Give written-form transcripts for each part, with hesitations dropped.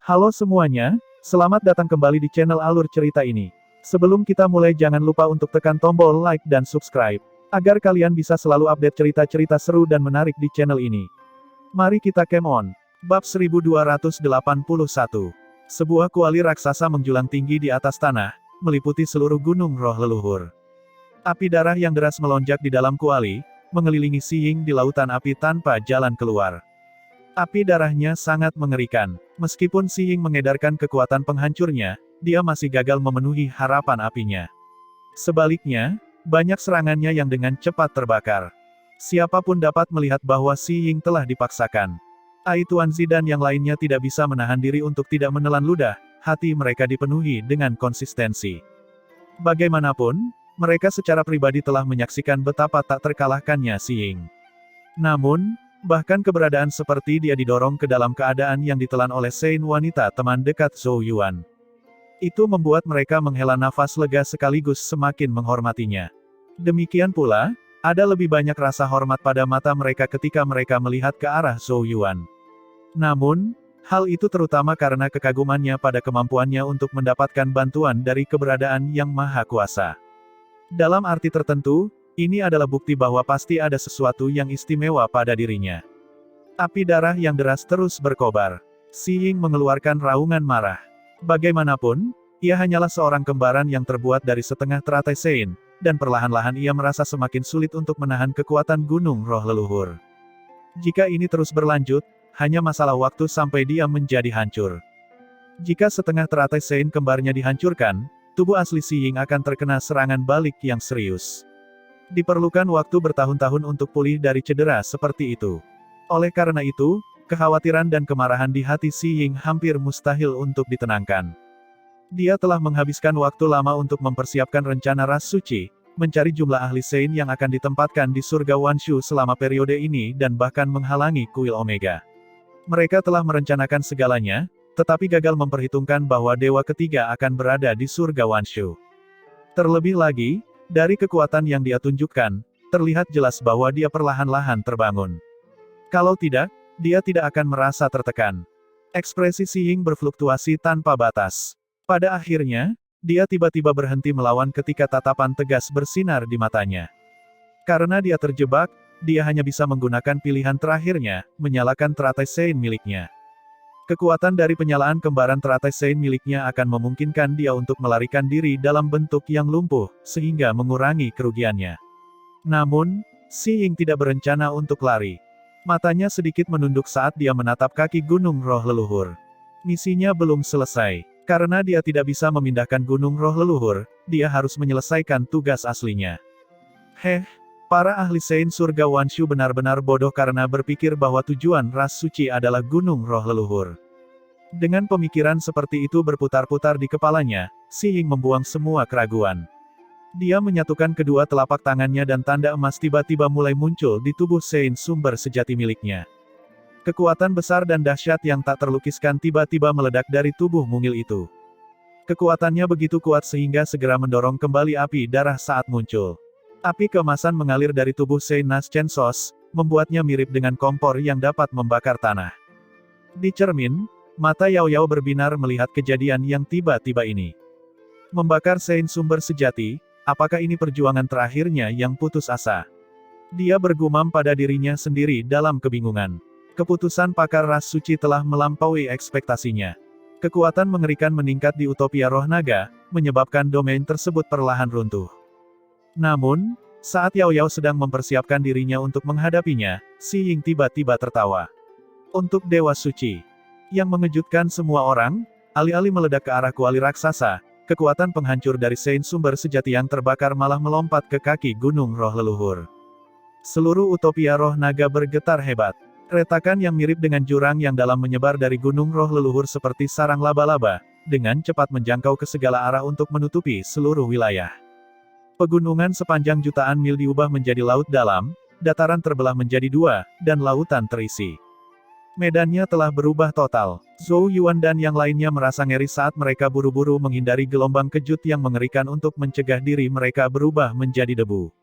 Halo semuanya, selamat datang kembali di channel Alur Cerita ini. Sebelum kita mulai jangan lupa untuk tekan tombol like dan subscribe, agar kalian bisa selalu update cerita-cerita seru dan menarik di channel ini. Mari kita game on. Bab 1281. Sebuah kuali raksasa menjulang tinggi di atas tanah, meliputi seluruh gunung roh leluhur. Api darah yang deras melonjak di dalam kuali, mengelilingi Si Ying di lautan api tanpa jalan keluar. Api darahnya sangat mengerikan. Meskipun Si Ying mengedarkan kekuatan penghancurnya, dia masih gagal memenuhi harapan apinya. Sebaliknya, banyak serangannya yang dengan cepat terbakar. Siapapun dapat melihat bahwa Si Ying telah dipaksakan. Ai Tuanzi dan yang lainnya tidak bisa menahan diri untuk tidak menelan ludah, hati mereka dipenuhi dengan konsistensi. Bagaimanapun, mereka secara pribadi telah menyaksikan betapa tak terkalahkannya Si Ying. Namun, bahkan keberadaan seperti dia didorong ke dalam keadaan yang ditelan oleh Sein wanita teman dekat Zhou Yuan. Itu membuat mereka menghela nafas lega sekaligus semakin menghormatinya. Demikian pula, ada lebih banyak rasa hormat pada mata mereka ketika mereka melihat ke arah Zhou Yuan. Namun, hal itu terutama karena kekagumannya pada kemampuannya untuk mendapatkan bantuan dari keberadaan Yang Maha Kuasa. Dalam arti tertentu, ini adalah bukti bahwa pasti ada sesuatu yang istimewa pada dirinya. Api darah yang deras terus berkobar. Si Ying mengeluarkan raungan marah. Bagaimanapun, ia hanyalah seorang kembaran yang terbuat dari setengah teratai Sein, dan perlahan-lahan ia merasa semakin sulit untuk menahan kekuatan gunung roh leluhur. Jika ini terus berlanjut, hanya masalah waktu sampai dia menjadi hancur. Jika setengah teratai Sein kembarnya dihancurkan, tubuh asli Si Ying akan terkena serangan balik yang serius. Diperlukan waktu bertahun-tahun untuk pulih dari cedera seperti itu. Oleh karena itu, kekhawatiran dan kemarahan di hati Si Ying hampir mustahil untuk ditenangkan. Dia telah menghabiskan waktu lama untuk mempersiapkan rencana ras suci, mencari jumlah ahli Sein yang akan ditempatkan di surga Wanshu selama periode ini dan bahkan menghalangi kuil Omega. Mereka telah merencanakan segalanya, tetapi gagal memperhitungkan bahwa Dewa Ketiga akan berada di surga Wanshu. Terlebih lagi, dari kekuatan yang dia tunjukkan, terlihat jelas bahwa dia perlahan-lahan terbangun. Kalau tidak, dia tidak akan merasa tertekan. Ekspresi Si Ying berfluktuasi tanpa batas. Pada akhirnya, dia tiba-tiba berhenti melawan ketika tatapan tegas bersinar di matanya. Karena dia terjebak, dia hanya bisa menggunakan pilihan terakhirnya, menyalakan teratai Sein miliknya. Kekuatan dari penyalaan kembaran teratai Sein miliknya akan memungkinkan dia untuk melarikan diri dalam bentuk yang lumpuh, sehingga mengurangi kerugiannya. Namun, Si Ying tidak berencana untuk lari. Matanya sedikit menunduk saat dia menatap kaki gunung roh leluhur. Misinya belum selesai. Karena dia tidak bisa memindahkan gunung roh leluhur, dia harus menyelesaikan tugas aslinya. Para ahli Sein surga Wanshu benar-benar bodoh karena berpikir bahwa tujuan ras suci adalah gunung roh leluhur. Dengan pemikiran seperti itu berputar-putar di kepalanya, Si Ying membuang semua keraguan. Dia menyatukan kedua telapak tangannya dan tanda emas tiba-tiba mulai muncul di tubuh Sein sumber sejati miliknya. Kekuatan besar dan dahsyat yang tak terlukiskan tiba-tiba meledak dari tubuh mungil itu. Kekuatannya begitu kuat sehingga segera mendorong kembali api darah saat muncul. Api keemasan mengalir dari tubuh Sein Naschen Sos, membuatnya mirip dengan kompor yang dapat membakar tanah. Di cermin, mata Yao Yao berbinar melihat kejadian yang tiba-tiba ini. Membakar Sein sumber sejati, apakah ini perjuangan terakhirnya yang putus asa? Dia bergumam pada dirinya sendiri dalam kebingungan. Keputusan pakar ras suci telah melampaui ekspektasinya. Kekuatan mengerikan meningkat di Utopia Roh Naga, menyebabkan domain tersebut perlahan runtuh. Namun, saat Yao Yao sedang mempersiapkan dirinya untuk menghadapinya, Si Ying tiba-tiba tertawa. Untuk Dewa Suci. Yang mengejutkan semua orang, alih-alih meledak ke arah kuali raksasa, kekuatan penghancur dari Sein sumber sejati yang terbakar malah melompat ke kaki gunung roh leluhur. Seluruh Utopia Roh Naga bergetar hebat. Retakan yang mirip dengan jurang yang dalam menyebar dari gunung roh leluhur seperti sarang laba-laba, dengan cepat menjangkau ke segala arah untuk menutupi seluruh wilayah. Pegunungan sepanjang jutaan mil diubah menjadi laut dalam, dataran terbelah menjadi dua, dan lautan terisi. Medannya telah berubah total. Zhou Yuan dan yang lainnya merasa ngeri saat mereka buru-buru menghindari gelombang kejut yang mengerikan untuk mencegah diri mereka berubah menjadi debu.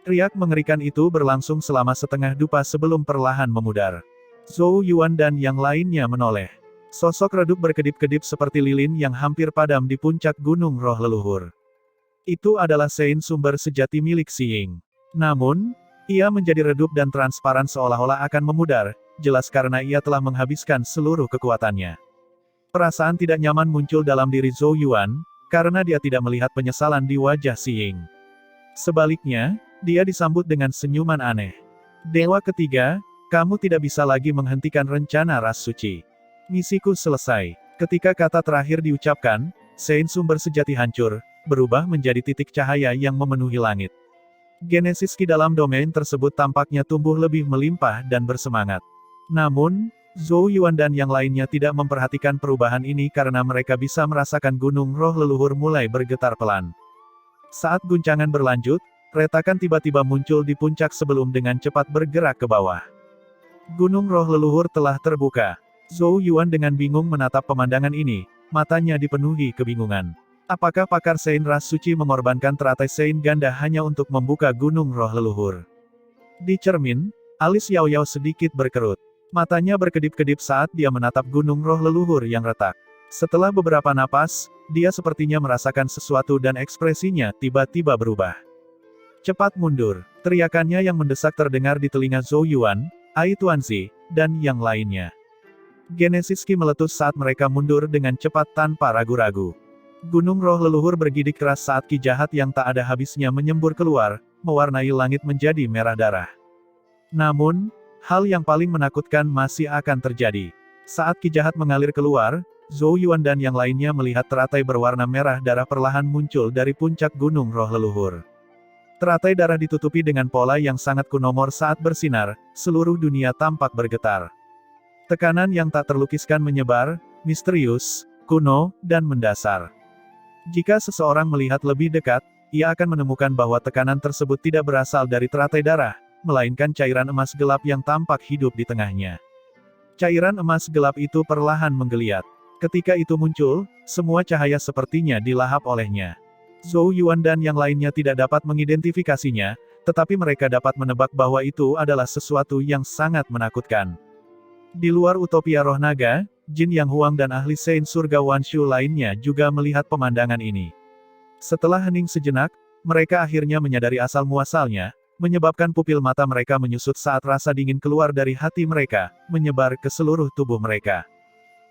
Riak mengerikan itu berlangsung selama setengah dupa sebelum perlahan memudar. Zhou Yuan dan yang lainnya menoleh. Sosok redup berkedip-kedip seperti lilin yang hampir padam di puncak gunung roh leluhur. Itu adalah Sein sumber sejati milik Si Ying. Namun, ia menjadi redup dan transparan seolah-olah akan memudar, jelas karena ia telah menghabiskan seluruh kekuatannya. Perasaan tidak nyaman muncul dalam diri Zhou Yuan, karena dia tidak melihat penyesalan di wajah Si Ying. Sebaliknya, dia disambut dengan senyuman aneh. Dewa ketiga, kamu tidak bisa lagi menghentikan rencana ras suci. Misiku selesai. Ketika kata terakhir diucapkan, Sein sumber sejati hancur, berubah menjadi titik cahaya yang memenuhi langit. Genesis Ki dalam domain tersebut tampaknya tumbuh lebih melimpah dan bersemangat. Namun, Zhou Yuan dan yang lainnya tidak memperhatikan perubahan ini karena mereka bisa merasakan gunung roh leluhur mulai bergetar pelan. Saat guncangan berlanjut, retakan tiba-tiba muncul di puncak sebelum dengan cepat bergerak ke bawah. Gunung roh leluhur telah terbuka. Zhou Yuan dengan bingung menatap pemandangan ini, matanya dipenuhi kebingungan. Apakah pakar Sein ras suci mengorbankan teratai Sein ganda hanya untuk membuka gunung roh leluhur? Di cermin, alis Yao Yao sedikit berkerut. Matanya berkedip-kedip saat dia menatap gunung roh leluhur yang retak. Setelah beberapa napas, dia sepertinya merasakan sesuatu dan ekspresinya tiba-tiba berubah. Cepat mundur, teriakannya yang mendesak terdengar di telinga Zhou Yuan, Ai Tuanzi, dan yang lainnya. Genesis Ki meletus saat mereka mundur dengan cepat tanpa ragu-ragu. Gunung roh leluhur bergidik keras saat ki jahat yang tak ada habisnya menyembur keluar, mewarnai langit menjadi merah darah. Namun, hal yang paling menakutkan masih akan terjadi. Saat ki jahat mengalir keluar, Zhou Yuan dan yang lainnya melihat teratai berwarna merah darah perlahan muncul dari puncak gunung roh leluhur. Teratai darah ditutupi dengan pola yang sangat kunomor saat bersinar, seluruh dunia tampak bergetar. Tekanan yang tak terlukiskan menyebar, misterius, kuno, dan mendasar. Jika seseorang melihat lebih dekat, ia akan menemukan bahwa tekanan tersebut tidak berasal dari teratai darah, melainkan cairan emas gelap yang tampak hidup di tengahnya. Cairan emas gelap itu perlahan menggeliat. Ketika itu muncul, semua cahaya sepertinya dilahap olehnya. Zhou Yuan dan yang lainnya tidak dapat mengidentifikasinya, tetapi mereka dapat menebak bahwa itu adalah sesuatu yang sangat menakutkan. Di luar utopia roh naga, Jin Yang Huang dan ahli Sein surga Wanshu lainnya juga melihat pemandangan ini. Setelah hening sejenak, mereka akhirnya menyadari asal-muasalnya, menyebabkan pupil mata mereka menyusut saat rasa dingin keluar dari hati mereka, menyebar ke seluruh tubuh mereka.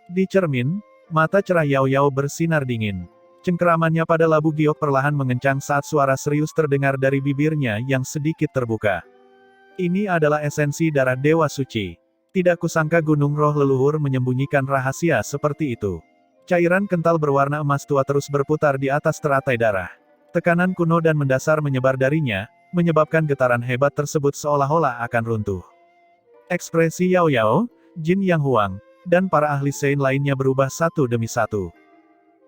Di cermin, mata cerah Yao Yao bersinar dingin. Cengkeramannya pada labu giok perlahan mengencang saat suara serius terdengar dari bibirnya yang sedikit terbuka. Ini adalah esensi darah Dewa Suci. Tidak kusangka gunung roh leluhur menyembunyikan rahasia seperti itu. Cairan kental berwarna emas tua terus berputar di atas teratai darah. Tekanan kuno dan mendasar menyebar darinya, menyebabkan getaran hebat tersebut seolah-olah akan runtuh. Ekspresi Yao Yao, Jin Yang Huang, dan para ahli Sein lainnya berubah satu demi satu.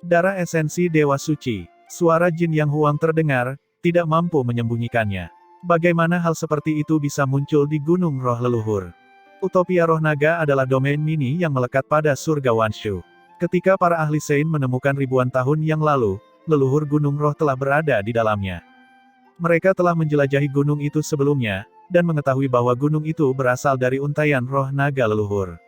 Darah esensi Dewa Suci. Suara Jin Yang Huang terdengar, tidak mampu menyembunyikannya. Bagaimana hal seperti itu bisa muncul di gunung roh leluhur? Utopia roh naga adalah domain mini yang melekat pada surga Wanshu. Ketika para ahli Sein menemukan ribuan tahun yang lalu, leluhur gunung roh telah berada di dalamnya. Mereka telah menjelajahi gunung itu sebelumnya, dan mengetahui bahwa gunung itu berasal dari untaian roh naga leluhur.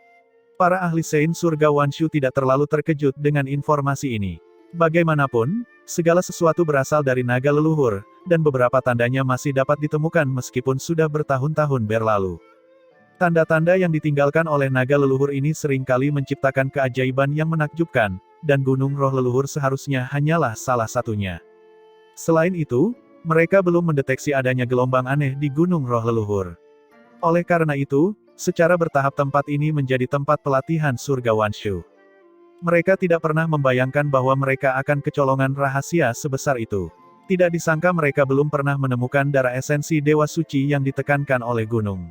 Para ahli Sein surga Wanshu tidak terlalu terkejut dengan informasi ini. Bagaimanapun, segala sesuatu berasal dari naga leluhur, dan beberapa tandanya masih dapat ditemukan meskipun sudah bertahun-tahun berlalu. Tanda-tanda yang ditinggalkan oleh naga leluhur ini seringkali menciptakan keajaiban yang menakjubkan, dan gunung roh leluhur seharusnya hanyalah salah satunya. Selain itu, mereka belum mendeteksi adanya gelombang aneh di gunung roh leluhur. Oleh karena itu, secara bertahap tempat ini menjadi tempat pelatihan surga Wanshu. Mereka tidak pernah membayangkan bahwa mereka akan kecolongan rahasia sebesar itu. Tidak disangka mereka belum pernah menemukan darah esensi Dewa Suci yang ditekankan oleh gunung.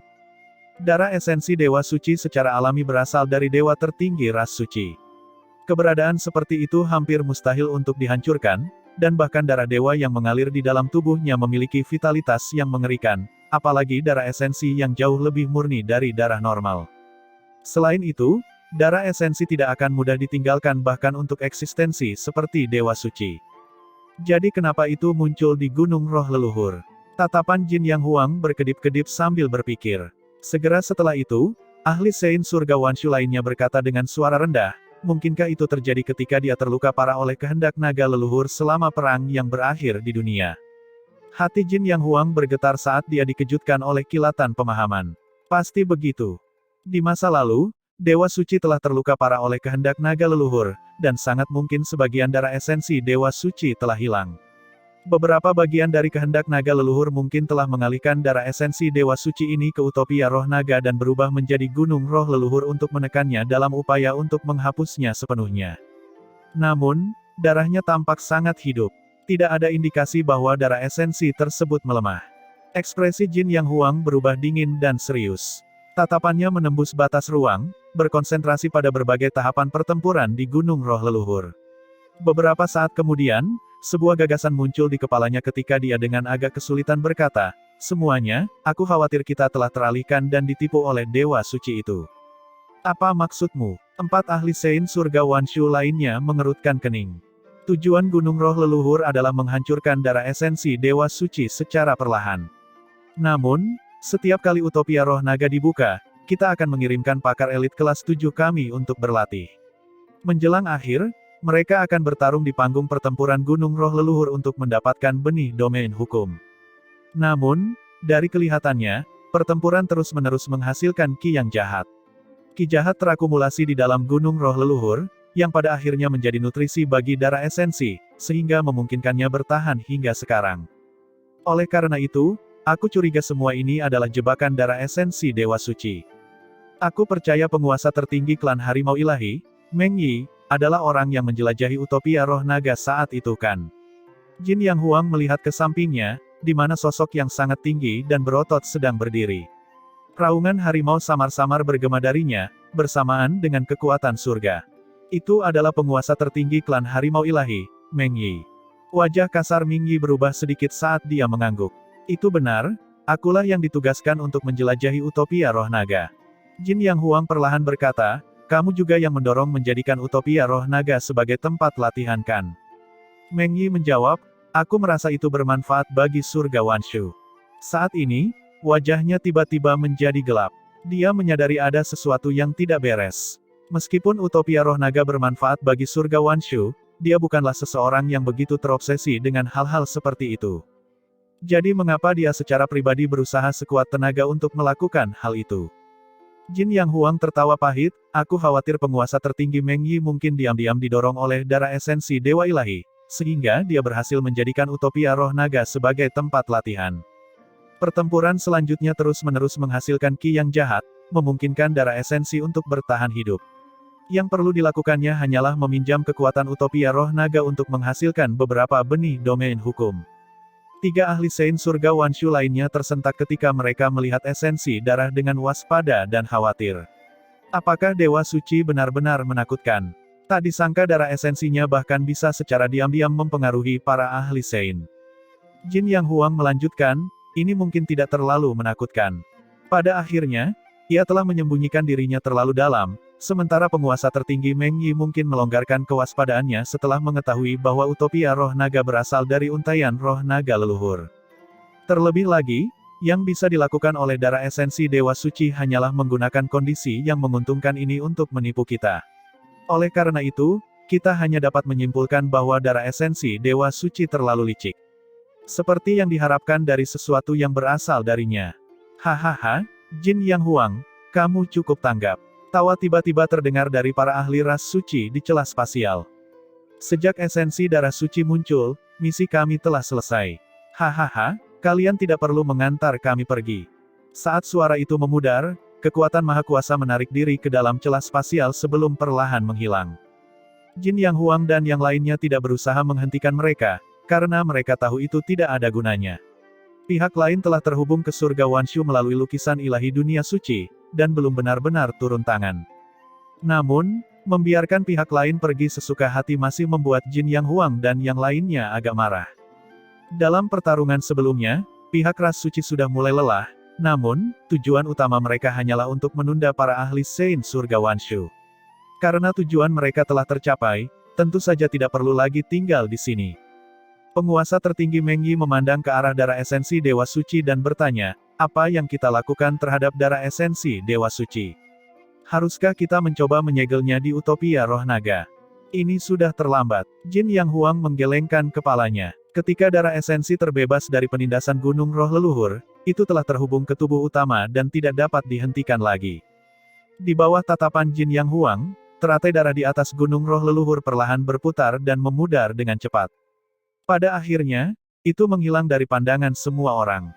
Darah esensi Dewa Suci secara alami berasal dari Dewa tertinggi ras suci. Keberadaan seperti itu hampir mustahil untuk dihancurkan, dan bahkan darah dewa yang mengalir di dalam tubuhnya memiliki vitalitas yang mengerikan, apalagi darah esensi yang jauh lebih murni dari darah normal. Selain itu, darah esensi tidak akan mudah ditinggalkan bahkan untuk eksistensi seperti Dewa Suci. Jadi kenapa itu muncul di gunung roh leluhur? Tatapan Jin Yang Huang berkedip-kedip sambil berpikir. Segera setelah itu, ahli Sein surga Wanshu lainnya berkata dengan suara rendah, Mungkinkah itu terjadi ketika dia terluka parah oleh kehendak naga leluhur selama perang yang berakhir di dunia? Hati Jin Yang Huang bergetar saat dia dikejutkan oleh kilatan pemahaman. Pasti begitu. Di masa lalu, Dewa Suci telah terluka parah oleh kehendak naga leluhur, dan sangat mungkin sebagian darah esensi Dewa Suci telah hilang. Beberapa bagian dari kehendak naga leluhur mungkin telah mengalihkan darah esensi Dewa Suci ini ke utopia roh naga dan berubah menjadi gunung roh leluhur untuk menekannya dalam upaya untuk menghapusnya sepenuhnya. Namun, darahnya tampak sangat hidup. Tidak ada indikasi bahwa darah esensi tersebut melemah. Ekspresi Jin Yang Huang berubah dingin dan serius. Tatapannya menembus batas ruang, berkonsentrasi pada berbagai tahapan pertempuran di gunung roh leluhur. Beberapa saat kemudian, sebuah gagasan muncul di kepalanya ketika dia dengan agak kesulitan berkata, "Semuanya, aku khawatir kita telah teralihkan dan ditipu oleh Dewa Suci itu." "Apa maksudmu?" 4 ahli Sein surga Wanshu lainnya mengerutkan kening. Tujuan gunung roh leluhur adalah menghancurkan darah esensi Dewa Suci secara perlahan. Namun, setiap kali utopia roh naga dibuka, kita akan mengirimkan pakar elit kelas 7 kami untuk berlatih. Menjelang akhir, mereka akan bertarung di panggung pertempuran gunung roh leluhur untuk mendapatkan benih domain hukum. Namun, dari kelihatannya, pertempuran terus-menerus menghasilkan ki yang jahat. Ki jahat terakumulasi di dalam gunung roh leluhur, yang pada akhirnya menjadi nutrisi bagi darah esensi, sehingga memungkinkannya bertahan hingga sekarang. Oleh karena itu, aku curiga semua ini adalah jebakan darah esensi Dewa Suci. Aku percaya penguasa tertinggi klan Harimau Ilahi, Meng Yi, adalah orang yang menjelajahi utopia roh naga saat itu kan. Jin Yang Huang melihat ke sampingnya, di mana sosok yang sangat tinggi dan berotot sedang berdiri. Raungan harimau samar-samar bergema darinya, bersamaan dengan kekuatan surga. Itu adalah penguasa tertinggi klan Harimau Ilahi, Meng Yi. Wajah kasar Meng Yi berubah sedikit saat dia mengangguk. Itu benar, akulah yang ditugaskan untuk menjelajahi utopia roh naga. Jin Yang Huang perlahan berkata, kamu juga yang mendorong menjadikan utopia roh naga sebagai tempat latihan kan? Meng Yi menjawab, aku merasa itu bermanfaat bagi surga Wanshu. Saat ini, wajahnya tiba-tiba menjadi gelap. Dia menyadari ada sesuatu yang tidak beres. Meskipun utopia roh naga bermanfaat bagi surga Wanshu, dia bukanlah seseorang yang begitu terobsesi dengan hal-hal seperti itu. Jadi mengapa dia secara pribadi berusaha sekuat tenaga untuk melakukan hal itu? Jin Yang Huang tertawa pahit, aku khawatir penguasa tertinggi Meng Yi mungkin diam-diam didorong oleh darah esensi Dewa Ilahi, sehingga dia berhasil menjadikan utopia roh naga sebagai tempat latihan. Pertempuran selanjutnya terus-menerus menghasilkan ki yang jahat, memungkinkan darah esensi untuk bertahan hidup. Yang perlu dilakukannya hanyalah meminjam kekuatan utopia roh naga untuk menghasilkan beberapa benih domain hukum. 3 ahli Sein surga Wanshu lainnya tersentak ketika mereka melihat esensi darah dengan waspada dan khawatir. Apakah Dewa Suci benar-benar menakutkan? Tak disangka darah esensinya bahkan bisa secara diam-diam mempengaruhi para ahli Sein. Jin Yang Huang melanjutkan, ini mungkin tidak terlalu menakutkan. Pada akhirnya, ia telah menyembunyikan dirinya terlalu dalam, sementara penguasa tertinggi Meng Yi mungkin melonggarkan kewaspadaannya setelah mengetahui bahwa utopia roh naga berasal dari untaian roh naga leluhur. Terlebih lagi, yang bisa dilakukan oleh darah esensi Dewa Suci hanyalah menggunakan kondisi yang menguntungkan ini untuk menipu kita. Oleh karena itu, kita hanya dapat menyimpulkan bahwa darah esensi Dewa Suci terlalu licik. Seperti yang diharapkan dari sesuatu yang berasal darinya. Hahaha, Jin Yang Huang, kamu cukup tanggap. Tawa tiba-tiba terdengar dari para ahli ras suci di celah spasial. Sejak esensi darah suci muncul, misi kami telah selesai. Hahaha, kalian tidak perlu mengantar kami pergi. Saat suara itu memudar, kekuatan Maha Kuasa menarik diri ke dalam celah spasial sebelum perlahan menghilang. Jin Yang Huang dan yang lainnya tidak berusaha menghentikan mereka, karena mereka tahu itu tidak ada gunanya. Pihak lain telah terhubung ke surga Wanshu melalui lukisan ilahi dunia suci, dan belum benar-benar turun tangan. Namun, membiarkan pihak lain pergi sesuka hati masih membuat Jin Yang Huang dan yang lainnya agak marah. Dalam pertarungan sebelumnya, pihak ras suci sudah mulai lelah, namun, tujuan utama mereka hanyalah untuk menunda para ahli Sein surga Wanshu. Karena tujuan mereka telah tercapai, tentu saja tidak perlu lagi tinggal di sini. Penguasa tertinggi Meng Yi memandang ke arah darah esensi Dewa Suci dan bertanya, apa yang kita lakukan terhadap darah esensi Dewa Suci? Haruskah kita mencoba menyegelnya di Utopia Roh Naga? Ini sudah terlambat. Jin Yang Huang menggelengkan kepalanya. Ketika darah esensi terbebas dari penindasan gunung roh leluhur, itu telah terhubung ke tubuh utama dan tidak dapat dihentikan lagi. Di bawah tatapan Jin Yang Huang, teratai darah di atas gunung roh leluhur perlahan berputar dan memudar dengan cepat. Pada akhirnya, itu menghilang dari pandangan semua orang.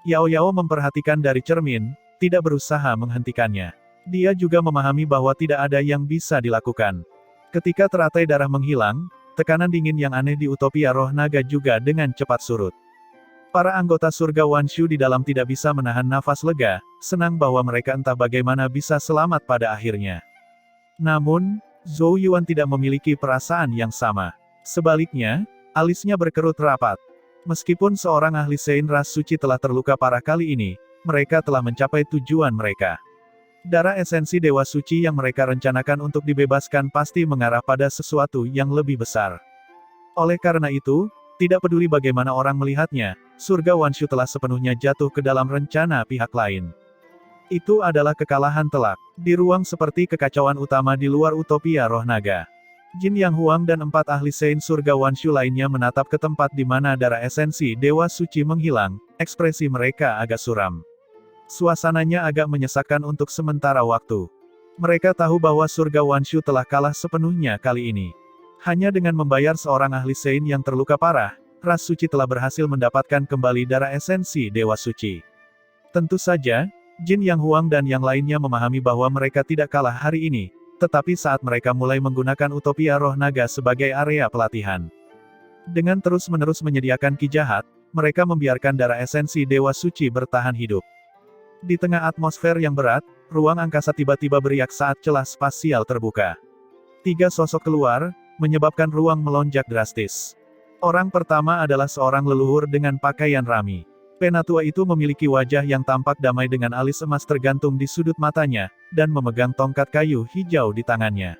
Yao Yao memperhatikan dari cermin, tidak berusaha menghentikannya. Dia juga memahami bahwa tidak ada yang bisa dilakukan. Ketika teratai darah menghilang, tekanan dingin yang aneh di Utopia Roh Naga juga dengan cepat surut. Para anggota surga Wanshu di dalam tidak bisa menahan nafas lega, senang bahwa mereka entah bagaimana bisa selamat pada akhirnya. Namun, Zhou Yuan tidak memiliki perasaan yang sama. Sebaliknya, alisnya berkerut rapat. Meskipun seorang ahli Sein ras suci telah terluka parah kali ini, mereka telah mencapai tujuan mereka. Darah esensi Dewa Suci yang mereka rencanakan untuk dibebaskan pasti mengarah pada sesuatu yang lebih besar. Oleh karena itu, tidak peduli bagaimana orang melihatnya, surga Wanshu telah sepenuhnya jatuh ke dalam rencana pihak lain. Itu adalah kekalahan telak. Di ruang seperti kekacauan utama di luar Utopia Roh Naga, Jin Yang Huang dan 4 ahli Sein surga Wanshu lainnya menatap ke tempat di mana darah esensi Dewa Suci menghilang, ekspresi mereka agak suram. Suasananya agak menyesakkan untuk sementara waktu. Mereka tahu bahwa surga Wanshu telah kalah sepenuhnya kali ini. Hanya dengan membayar seorang ahli Sein yang terluka parah, ras suci telah berhasil mendapatkan kembali darah esensi Dewa Suci. Tentu saja, Jin Yang Huang dan yang lainnya memahami bahwa mereka tidak kalah hari ini, tetapi saat mereka mulai menggunakan Utopia Roh Naga sebagai area pelatihan. Dengan terus-menerus menyediakan ki jahat, mereka membiarkan darah esensi Dewa Suci bertahan hidup. Di tengah atmosfer yang berat, ruang angkasa tiba-tiba beriak saat celah spasial terbuka. 3 sosok keluar, menyebabkan ruang melonjak drastis. Orang pertama adalah seorang leluhur dengan pakaian rami. Penatua itu memiliki wajah yang tampak damai dengan alis emas tergantung di sudut matanya, dan memegang tongkat kayu hijau di tangannya.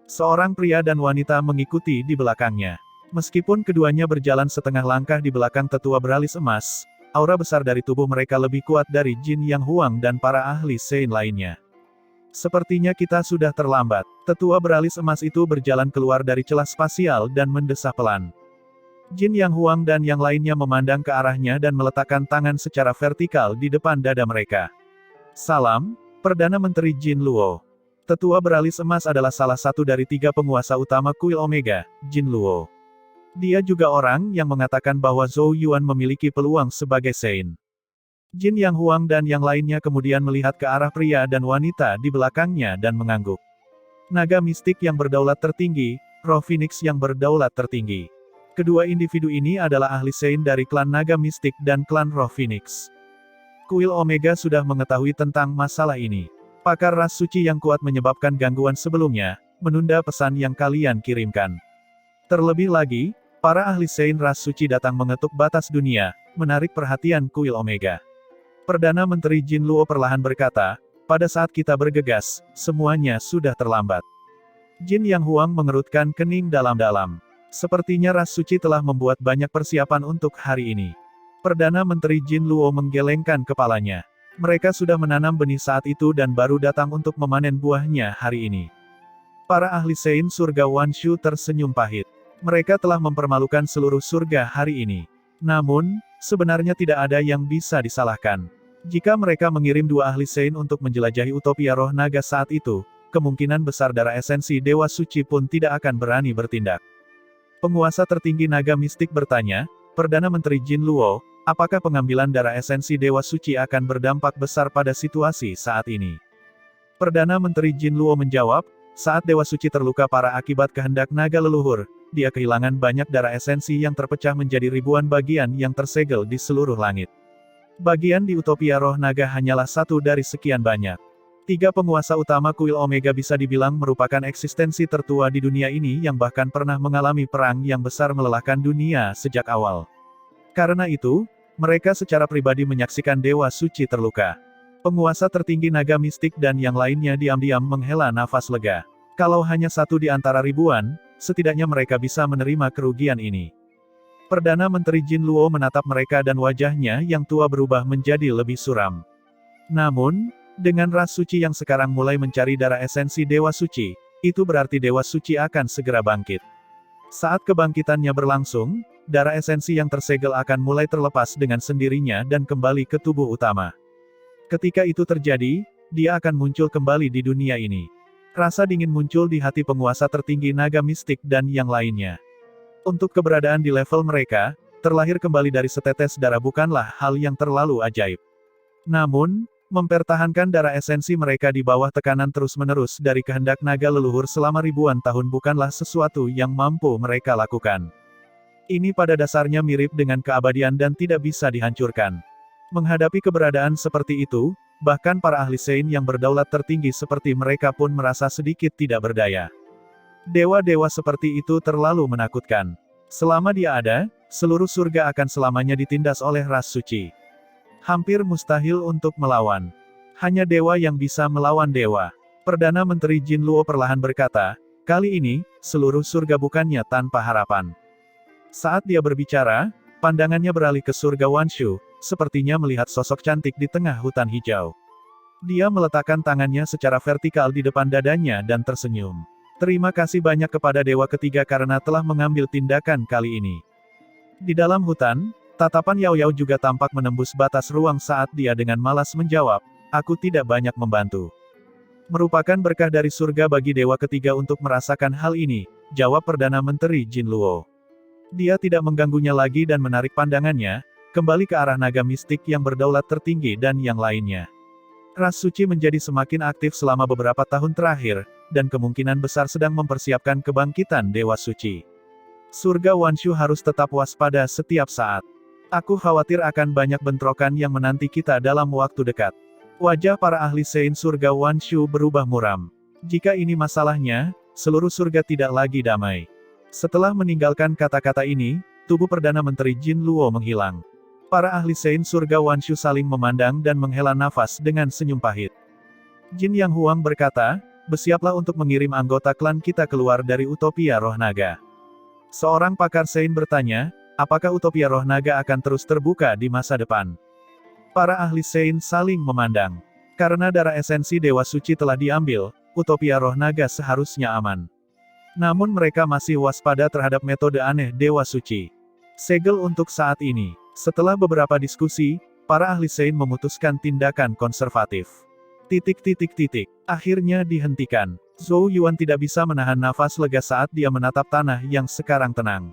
Seorang pria dan wanita mengikuti di belakangnya. Meskipun keduanya berjalan setengah langkah di belakang tetua beralis emas, aura besar dari tubuh mereka lebih kuat dari Jin Yang Huang dan para ahli Sein lainnya. Sepertinya kita sudah terlambat. Tetua beralis emas itu berjalan keluar dari celah spasial dan mendesah pelan. Jin Yang Huang dan yang lainnya memandang ke arahnya dan meletakkan tangan secara vertikal di depan dada mereka. Salam, Perdana Menteri Jin Luo. Tetua beralis emas adalah salah satu dari 3 penguasa utama Kuil Omega, Jin Luo. Dia juga orang yang mengatakan bahwa Zhou Yuan memiliki peluang sebagai Sein. Jin Yang Huang dan yang lainnya kemudian melihat ke arah pria dan wanita di belakangnya dan mengangguk. Naga mistik yang berdaulat tertinggi, roh Phoenix yang berdaulat tertinggi. Kedua individu ini adalah ahli Sein dari klan Naga Mistik dan klan Roh Phoenix. Kuil Omega sudah mengetahui tentang masalah ini. Pakar ras suci yang kuat menyebabkan gangguan sebelumnya, menunda pesan yang kalian kirimkan. Terlebih lagi, para ahli Sein ras suci datang mengetuk batas dunia, menarik perhatian Kuil Omega. Perdana Menteri Jin Luo perlahan berkata, pada saat kita bergegas, semuanya sudah terlambat. Jin Yang Huang mengerutkan kening dalam-dalam. Sepertinya ras suci telah membuat banyak persiapan untuk hari ini. Perdana Menteri Jin Luo menggelengkan kepalanya. Mereka sudah menanam benih saat itu dan baru datang untuk memanen buahnya hari ini. Para ahli Sein surga Wanshu tersenyum pahit. Mereka telah mempermalukan seluruh surga hari ini. Namun, sebenarnya tidak ada yang bisa disalahkan. Jika mereka mengirim 2 ahli Sein untuk menjelajahi Utopia Roh Naga saat itu, kemungkinan besar darah esensi Dewa Suci pun tidak akan berani bertindak. Penguasa tertinggi Naga Mistik bertanya, Perdana Menteri Jin Luo, apakah pengambilan darah esensi Dewa Suci akan berdampak besar pada situasi saat ini? Perdana Menteri Jin Luo menjawab, saat Dewa Suci terluka parah akibat kehendak naga leluhur, dia kehilangan banyak darah esensi yang terpecah menjadi ribuan bagian yang tersegel di seluruh langit. Bagian di Utopia Roh Naga hanyalah satu dari sekian banyak. 3 penguasa utama Kuil Omega bisa dibilang merupakan eksistensi tertua di dunia ini yang bahkan pernah mengalami perang yang besar melelahkan dunia sejak awal. Karena itu, mereka secara pribadi menyaksikan Dewa Suci terluka. Penguasa tertinggi Naga Mistik dan yang lainnya diam-diam menghela nafas lega. Kalau hanya satu di antara ribuan, setidaknya mereka bisa menerima kerugian ini. Perdana Menteri Jin Luo menatap mereka dan wajahnya yang tua berubah menjadi lebih suram. Namun, Dengan ras suci yang sekarang mulai mencari darah esensi Dewa Suci, itu berarti Dewa Suci akan segera bangkit. Saat kebangkitannya berlangsung, darah esensi yang tersegel akan mulai terlepas dengan sendirinya dan kembali ke tubuh utama. Ketika itu terjadi, dia akan muncul kembali di dunia ini. Rasa dingin muncul di hati penguasa tertinggi naga mistik dan yang lainnya. Untuk keberadaan di level mereka, terlahir kembali dari setetes darah bukanlah hal yang terlalu ajaib. Namun, mempertahankan darah esensi mereka di bawah tekanan terus-menerus dari kehendak naga leluhur selama ribuan tahun bukanlah sesuatu yang mampu mereka lakukan. Ini pada dasarnya mirip dengan keabadian dan tidak bisa dihancurkan. Menghadapi keberadaan seperti itu, bahkan para ahli Sein yang berdaulat tertinggi seperti mereka pun merasa sedikit tidak berdaya. Dewa-dewa seperti itu terlalu menakutkan. Selama dia ada, seluruh surga akan selamanya ditindas oleh ras suci. Hampir mustahil untuk melawan. Hanya dewa yang bisa melawan dewa. Perdana Menteri Jin Luo perlahan berkata, kali ini, seluruh surga bukannya tanpa harapan. Saat dia berbicara, pandangannya beralih ke surga Wanshu, sepertinya melihat sosok cantik di tengah hutan hijau. Dia meletakkan tangannya secara vertikal di depan dadanya dan tersenyum. Terima kasih banyak kepada Dewa Ketiga karena telah mengambil tindakan kali ini. Di dalam hutan, tatapan Yao Yao juga tampak menembus batas ruang saat dia dengan malas menjawab, aku tidak banyak membantu. Merupakan berkah dari surga bagi Dewa Ketiga untuk merasakan hal ini, jawab Perdana Menteri Jin Luo. Dia tidak mengganggunya lagi dan menarik pandangannya, kembali ke arah naga mistik yang berdaulat tertinggi dan yang lainnya. Ras suci menjadi semakin aktif selama beberapa tahun terakhir, dan kemungkinan besar sedang mempersiapkan kebangkitan Dewa Suci. Surga Wanshu harus tetap waspada setiap saat. Aku khawatir akan banyak bentrokan yang menanti kita dalam waktu dekat. Wajah para ahli Sein surga Wanshu berubah muram. Jika ini masalahnya, seluruh surga tidak lagi damai. Setelah meninggalkan kata-kata ini, tubuh Perdana Menteri Jin Luo menghilang. Para ahli Sein surga Wanshu saling memandang dan menghela nafas dengan senyum pahit. Jin Yang Huang berkata, bersiaplah untuk mengirim anggota klan kita keluar dari Utopia Roh Naga. Seorang pakar Sein bertanya, apakah Utopia Roh Naga akan terus terbuka di masa depan? Para ahli Sein saling memandang. Karena darah esensi Dewa Suci telah diambil, Utopia Roh Naga seharusnya aman. Namun mereka masih waspada terhadap metode aneh Dewa Suci. Segel untuk saat ini. Setelah beberapa diskusi, para ahli Sein memutuskan tindakan konservatif. Akhirnya dihentikan. Zhou Yuan tidak bisa menahan nafas lega saat dia menatap tanah yang sekarang tenang.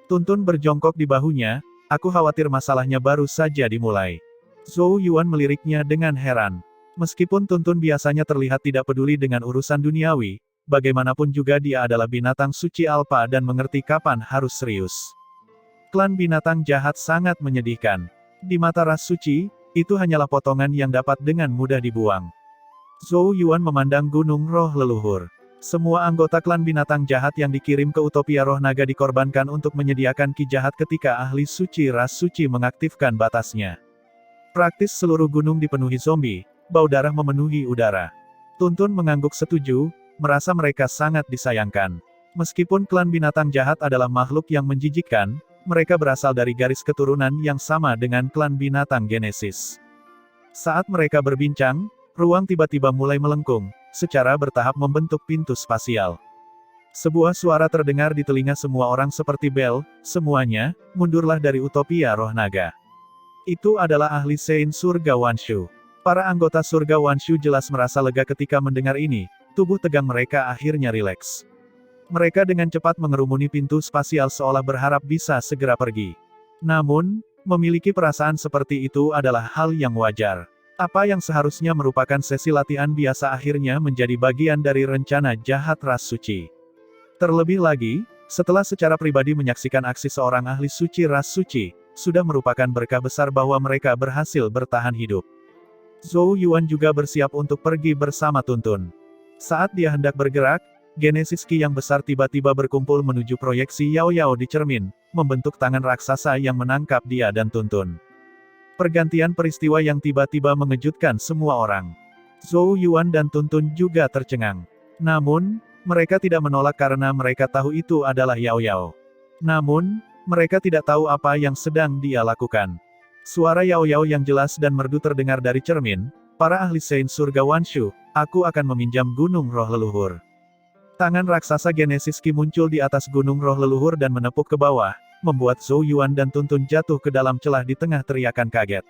Tuntun berjongkok di bahunya, aku khawatir masalahnya baru saja dimulai. Zhou Yuan meliriknya dengan heran. Meskipun Tuntun biasanya terlihat tidak peduli dengan urusan duniawi, bagaimanapun juga dia adalah binatang suci alfa dan mengerti kapan harus serius. Klan binatang jahat sangat menyedihkan. Di mata ras suci, itu hanyalah potongan yang dapat dengan mudah dibuang. Zhou Yuan memandang gunung roh leluhur. Semua anggota klan binatang jahat yang dikirim ke Utopia Roh Naga dikorbankan untuk menyediakan ki jahat ketika ahli suci ras suci mengaktifkan batasnya. Praktis seluruh gunung dipenuhi zombie, bau darah memenuhi udara. Tuntun mengangguk setuju, merasa mereka sangat disayangkan. Meskipun klan binatang jahat adalah makhluk yang menjijikkan, mereka berasal dari garis keturunan yang sama dengan klan binatang Genesis. Saat mereka berbincang, ruang tiba-tiba mulai melengkung, secara bertahap membentuk pintu spasial. Sebuah suara terdengar di telinga semua orang seperti bel, semuanya, mundurlah dari Utopia Roh Naga. Itu adalah ahli Sein surga Wanshu. Para anggota surga Wanshu jelas merasa lega ketika mendengar ini, tubuh tegang mereka akhirnya rileks. Mereka dengan cepat mengerumuni pintu spasial seolah berharap bisa segera pergi. Namun, memiliki perasaan seperti itu adalah hal yang wajar. Apa yang seharusnya merupakan sesi latihan biasa akhirnya menjadi bagian dari rencana jahat ras suci. Terlebih lagi, setelah secara pribadi menyaksikan aksi seorang ahli suci ras suci, sudah merupakan berkah besar bahwa mereka berhasil bertahan hidup. Zhou Yuan juga bersiap untuk pergi bersama Tuntun. Saat dia hendak bergerak, Genesis Ki yang besar tiba-tiba berkumpul menuju proyeksi Yao Yao di cermin, membentuk tangan raksasa yang menangkap dia dan Tuntun. Pergantian peristiwa yang tiba-tiba mengejutkan semua orang. Zhou Yuan dan Tuntun juga tercengang. Namun, mereka tidak menolak karena mereka tahu itu adalah Yao Yao. Namun, mereka tidak tahu apa yang sedang dia lakukan. Suara Yao Yao yang jelas dan merdu terdengar dari cermin, Para ahli Saint Surga Wanshu, aku akan meminjam gunung roh leluhur. Tangan raksasa Genesis Ki muncul di atas gunung roh leluhur dan menepuk ke bawah, membuat Zhou Yuan dan Tuntun jatuh ke dalam celah di tengah teriakan kaget.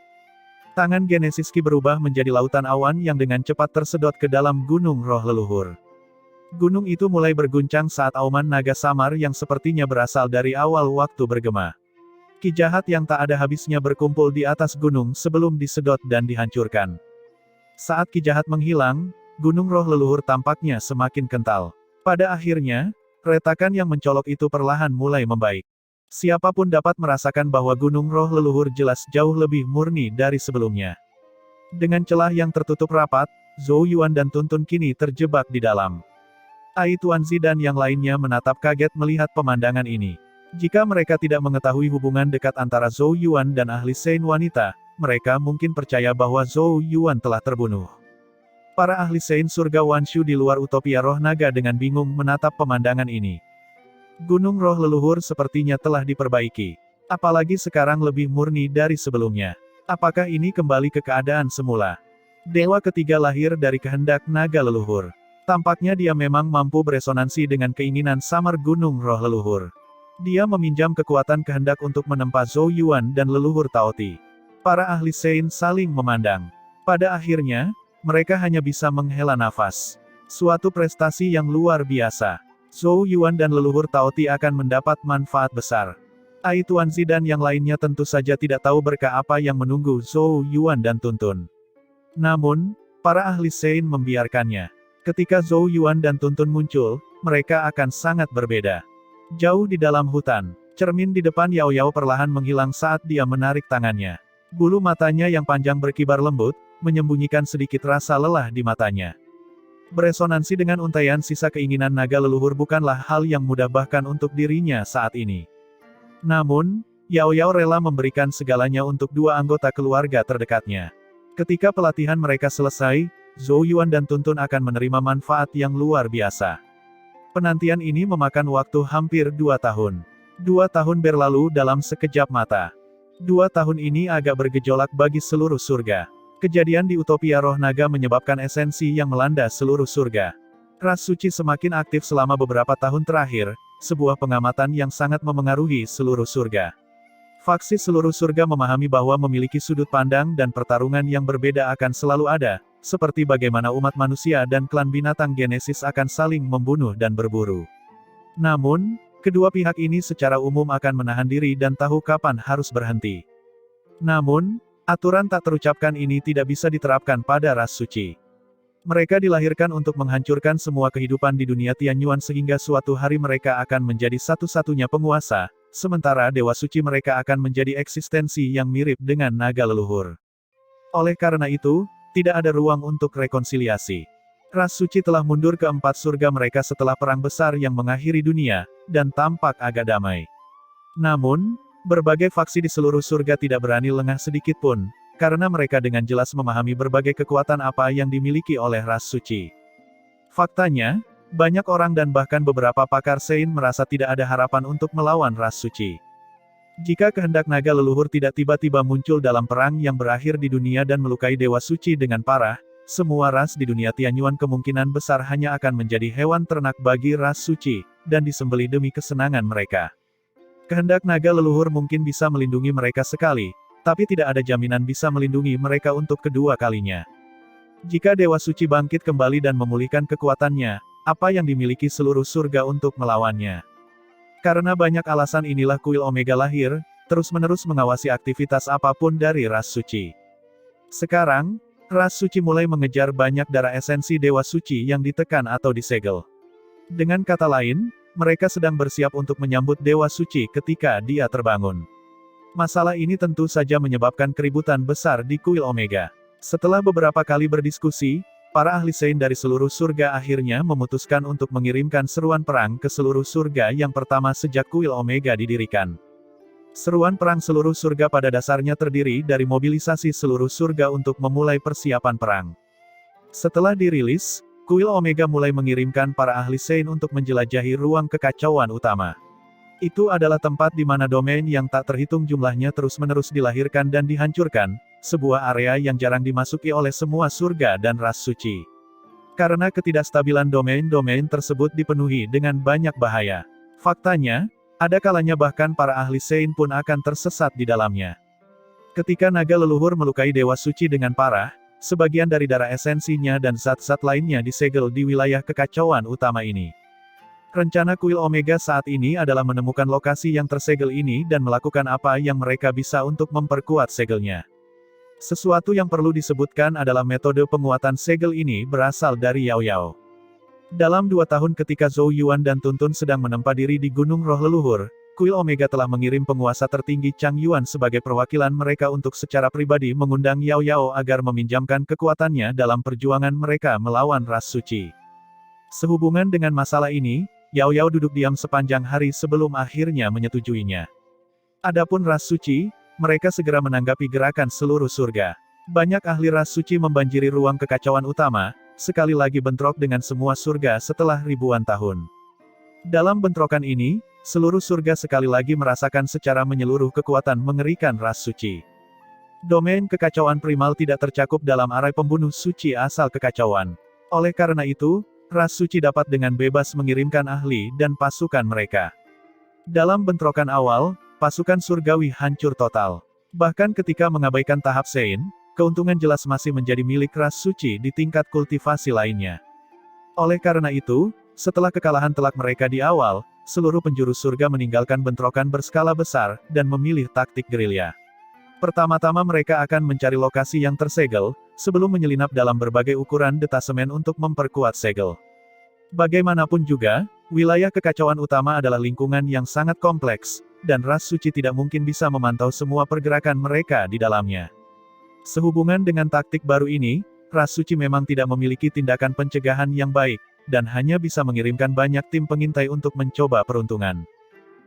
Tangan Genesis Ki berubah menjadi lautan awan yang dengan cepat tersedot ke dalam gunung roh leluhur. Gunung itu mulai berguncang saat auman naga samar yang sepertinya berasal dari awal waktu bergema. Ki jahat yang tak ada habisnya berkumpul di atas gunung sebelum disedot dan dihancurkan. Saat ki jahat menghilang, gunung roh leluhur tampaknya semakin kental. Pada akhirnya, retakan yang mencolok itu perlahan mulai membaik. Siapapun dapat merasakan bahwa gunung roh leluhur jelas jauh lebih murni dari sebelumnya. Dengan celah yang tertutup rapat, Zhou Yuan dan Tuntun kini terjebak di dalam. Ai Tuanzi dan yang lainnya menatap kaget melihat pemandangan ini. Jika mereka tidak mengetahui hubungan dekat antara Zhou Yuan dan ahli Saint wanita, mereka mungkin percaya bahwa Zhou Yuan telah terbunuh. Para ahli Saint Surga Wanshu di luar utopia roh naga dengan bingung menatap pemandangan ini. Gunung roh leluhur sepertinya telah diperbaiki. Apalagi sekarang lebih murni dari sebelumnya. Apakah ini kembali ke keadaan semula? Dewa ketiga lahir dari kehendak naga leluhur. Tampaknya dia memang mampu beresonansi dengan keinginan samar gunung roh leluhur. Dia meminjam kekuatan kehendak untuk menempa Zhou Yuan dan leluhur Taoti. Para ahli Saint saling memandang. Pada akhirnya, mereka hanya bisa menghela nafas. Suatu prestasi yang luar biasa. Zhou Yuan dan leluhur Taoti akan mendapat manfaat besar. Ai Tuanzi dan yang lainnya tentu saja tidak tahu berkah apa yang menunggu Zhou Yuan dan Tuntun. Namun, para ahli Saint membiarkannya. Ketika Zhou Yuan dan Tuntun muncul, mereka akan sangat berbeda. Jauh di dalam hutan, cermin di depan Yao Yao perlahan menghilang saat dia menarik tangannya. Bulu matanya yang panjang berkibar lembut, menyembunyikan sedikit rasa lelah di matanya. Beresonansi dengan untaian sisa keinginan naga leluhur bukanlah hal yang mudah bahkan untuk dirinya saat ini. Namun, Yao Yao rela memberikan segalanya untuk dua anggota keluarga terdekatnya. Ketika pelatihan mereka selesai, Zhou Yuan dan Tuntun akan menerima manfaat yang luar biasa. Penantian ini memakan waktu hampir 2 tahun. 2 tahun berlalu dalam sekejap mata. 2 tahun ini agak bergejolak bagi seluruh surga. Kejadian di utopia roh naga menyebabkan esensi yang melanda seluruh surga. Ras suci semakin aktif selama beberapa tahun terakhir, sebuah pengamatan yang sangat memengaruhi seluruh surga. Faksi seluruh surga memahami bahwa memiliki sudut pandang dan pertarungan yang berbeda akan selalu ada, seperti bagaimana umat manusia dan klan binatang Genesis akan saling membunuh dan berburu. Namun, kedua pihak ini secara umum akan menahan diri dan tahu kapan harus berhenti. Namun, aturan tak terucapkan ini tidak bisa diterapkan pada ras suci. Mereka dilahirkan untuk menghancurkan semua kehidupan di dunia Tianyuan sehingga suatu hari mereka akan menjadi satu-satunya penguasa, sementara dewa suci mereka akan menjadi eksistensi yang mirip dengan naga leluhur. Oleh karena itu, tidak ada ruang untuk rekonsiliasi. Ras suci telah mundur ke 4 surga mereka setelah perang besar yang mengakhiri dunia, dan tampak agak damai. Namun, berbagai faksi di seluruh surga tidak berani lengah sedikit pun, karena mereka dengan jelas memahami berbagai kekuatan apa yang dimiliki oleh ras suci. Faktanya, banyak orang dan bahkan beberapa pakar Saint merasa tidak ada harapan untuk melawan ras suci. Jika kehendak naga leluhur tidak tiba-tiba muncul dalam perang yang berakhir di dunia dan melukai dewa suci dengan parah, semua ras di dunia Tianyuan kemungkinan besar hanya akan menjadi hewan ternak bagi ras suci, dan disembelih demi kesenangan mereka. Kehendak naga leluhur mungkin bisa melindungi mereka sekali, tapi tidak ada jaminan bisa melindungi mereka untuk kedua kalinya. Jika dewa suci bangkit kembali dan memulihkan kekuatannya, apa yang dimiliki seluruh surga untuk melawannya? Karena banyak alasan inilah kuil Omega lahir, terus-menerus mengawasi aktivitas apapun dari ras suci. Sekarang, ras suci mulai mengejar banyak darah esensi dewa suci yang ditekan atau disegel. Dengan kata lain, mereka sedang bersiap untuk menyambut dewa suci ketika dia terbangun. Masalah ini tentu saja menyebabkan keributan besar di kuil Omega. Setelah beberapa kali berdiskusi, para ahli Saint dari seluruh surga akhirnya memutuskan untuk mengirimkan seruan perang ke seluruh surga yang pertama sejak kuil Omega didirikan. Seruan perang seluruh surga pada dasarnya terdiri dari mobilisasi seluruh surga untuk memulai persiapan perang. Setelah dirilis, kuil Omega mulai mengirimkan para ahli Saint untuk menjelajahi ruang kekacauan utama. Itu adalah tempat di mana domain yang tak terhitung jumlahnya terus-menerus dilahirkan dan dihancurkan, sebuah area yang jarang dimasuki oleh semua surga dan ras suci. Karena ketidakstabilan domain-domain tersebut dipenuhi dengan banyak bahaya. Faktanya, ada kalanya bahkan para ahli Sein pun akan tersesat di dalamnya. Ketika naga leluhur melukai dewa suci dengan parah, sebagian dari darah esensinya dan zat-zat lainnya disegel di wilayah kekacauan utama ini. Rencana kuil Omega saat ini adalah menemukan lokasi yang tersegel ini dan melakukan apa yang mereka bisa untuk memperkuat segelnya. Sesuatu yang perlu disebutkan adalah metode penguatan segel ini berasal dari Yao Yao. Dalam 2 tahun ketika Zhou Yuan dan Tuntun sedang menempa diri di Gunung Roh Leluhur, kuil Omega telah mengirim penguasa tertinggi Chang Yuan sebagai perwakilan mereka untuk secara pribadi mengundang Yao Yao agar meminjamkan kekuatannya dalam perjuangan mereka melawan ras suci. Sehubungan dengan masalah ini, Yao Yao duduk diam sepanjang hari sebelum akhirnya menyetujuinya. Adapun ras suci, mereka segera menanggapi gerakan seluruh surga. Banyak ahli ras suci membanjiri ruang kekacauan utama, sekali lagi bentrok dengan semua surga setelah ribuan tahun. Dalam bentrokan ini, seluruh surga sekali lagi merasakan secara menyeluruh kekuatan mengerikan ras suci. Domain kekacauan primal tidak tercakup dalam arai pembunuh suci asal kekacauan. Oleh karena itu, ras suci dapat dengan bebas mengirimkan ahli dan pasukan mereka. Dalam bentrokan awal, pasukan surgawi hancur total. Bahkan ketika mengabaikan tahap Sein, keuntungan jelas masih menjadi milik ras suci di tingkat kultivasi lainnya. Oleh karena itu, setelah kekalahan telak mereka di awal, seluruh penjuru surga meninggalkan bentrokan berskala besar, dan memilih taktik gerilya. Pertama-tama mereka akan mencari lokasi yang tersegel, sebelum menyelinap dalam berbagai ukuran detasemen untuk memperkuat segel. Bagaimanapun juga, wilayah kekacauan utama adalah lingkungan yang sangat kompleks, dan ras suci tidak mungkin bisa memantau semua pergerakan mereka di dalamnya. Sehubungan dengan taktik baru ini, ras suci memang tidak memiliki tindakan pencegahan yang baik, dan hanya bisa mengirimkan banyak tim pengintai untuk mencoba peruntungan.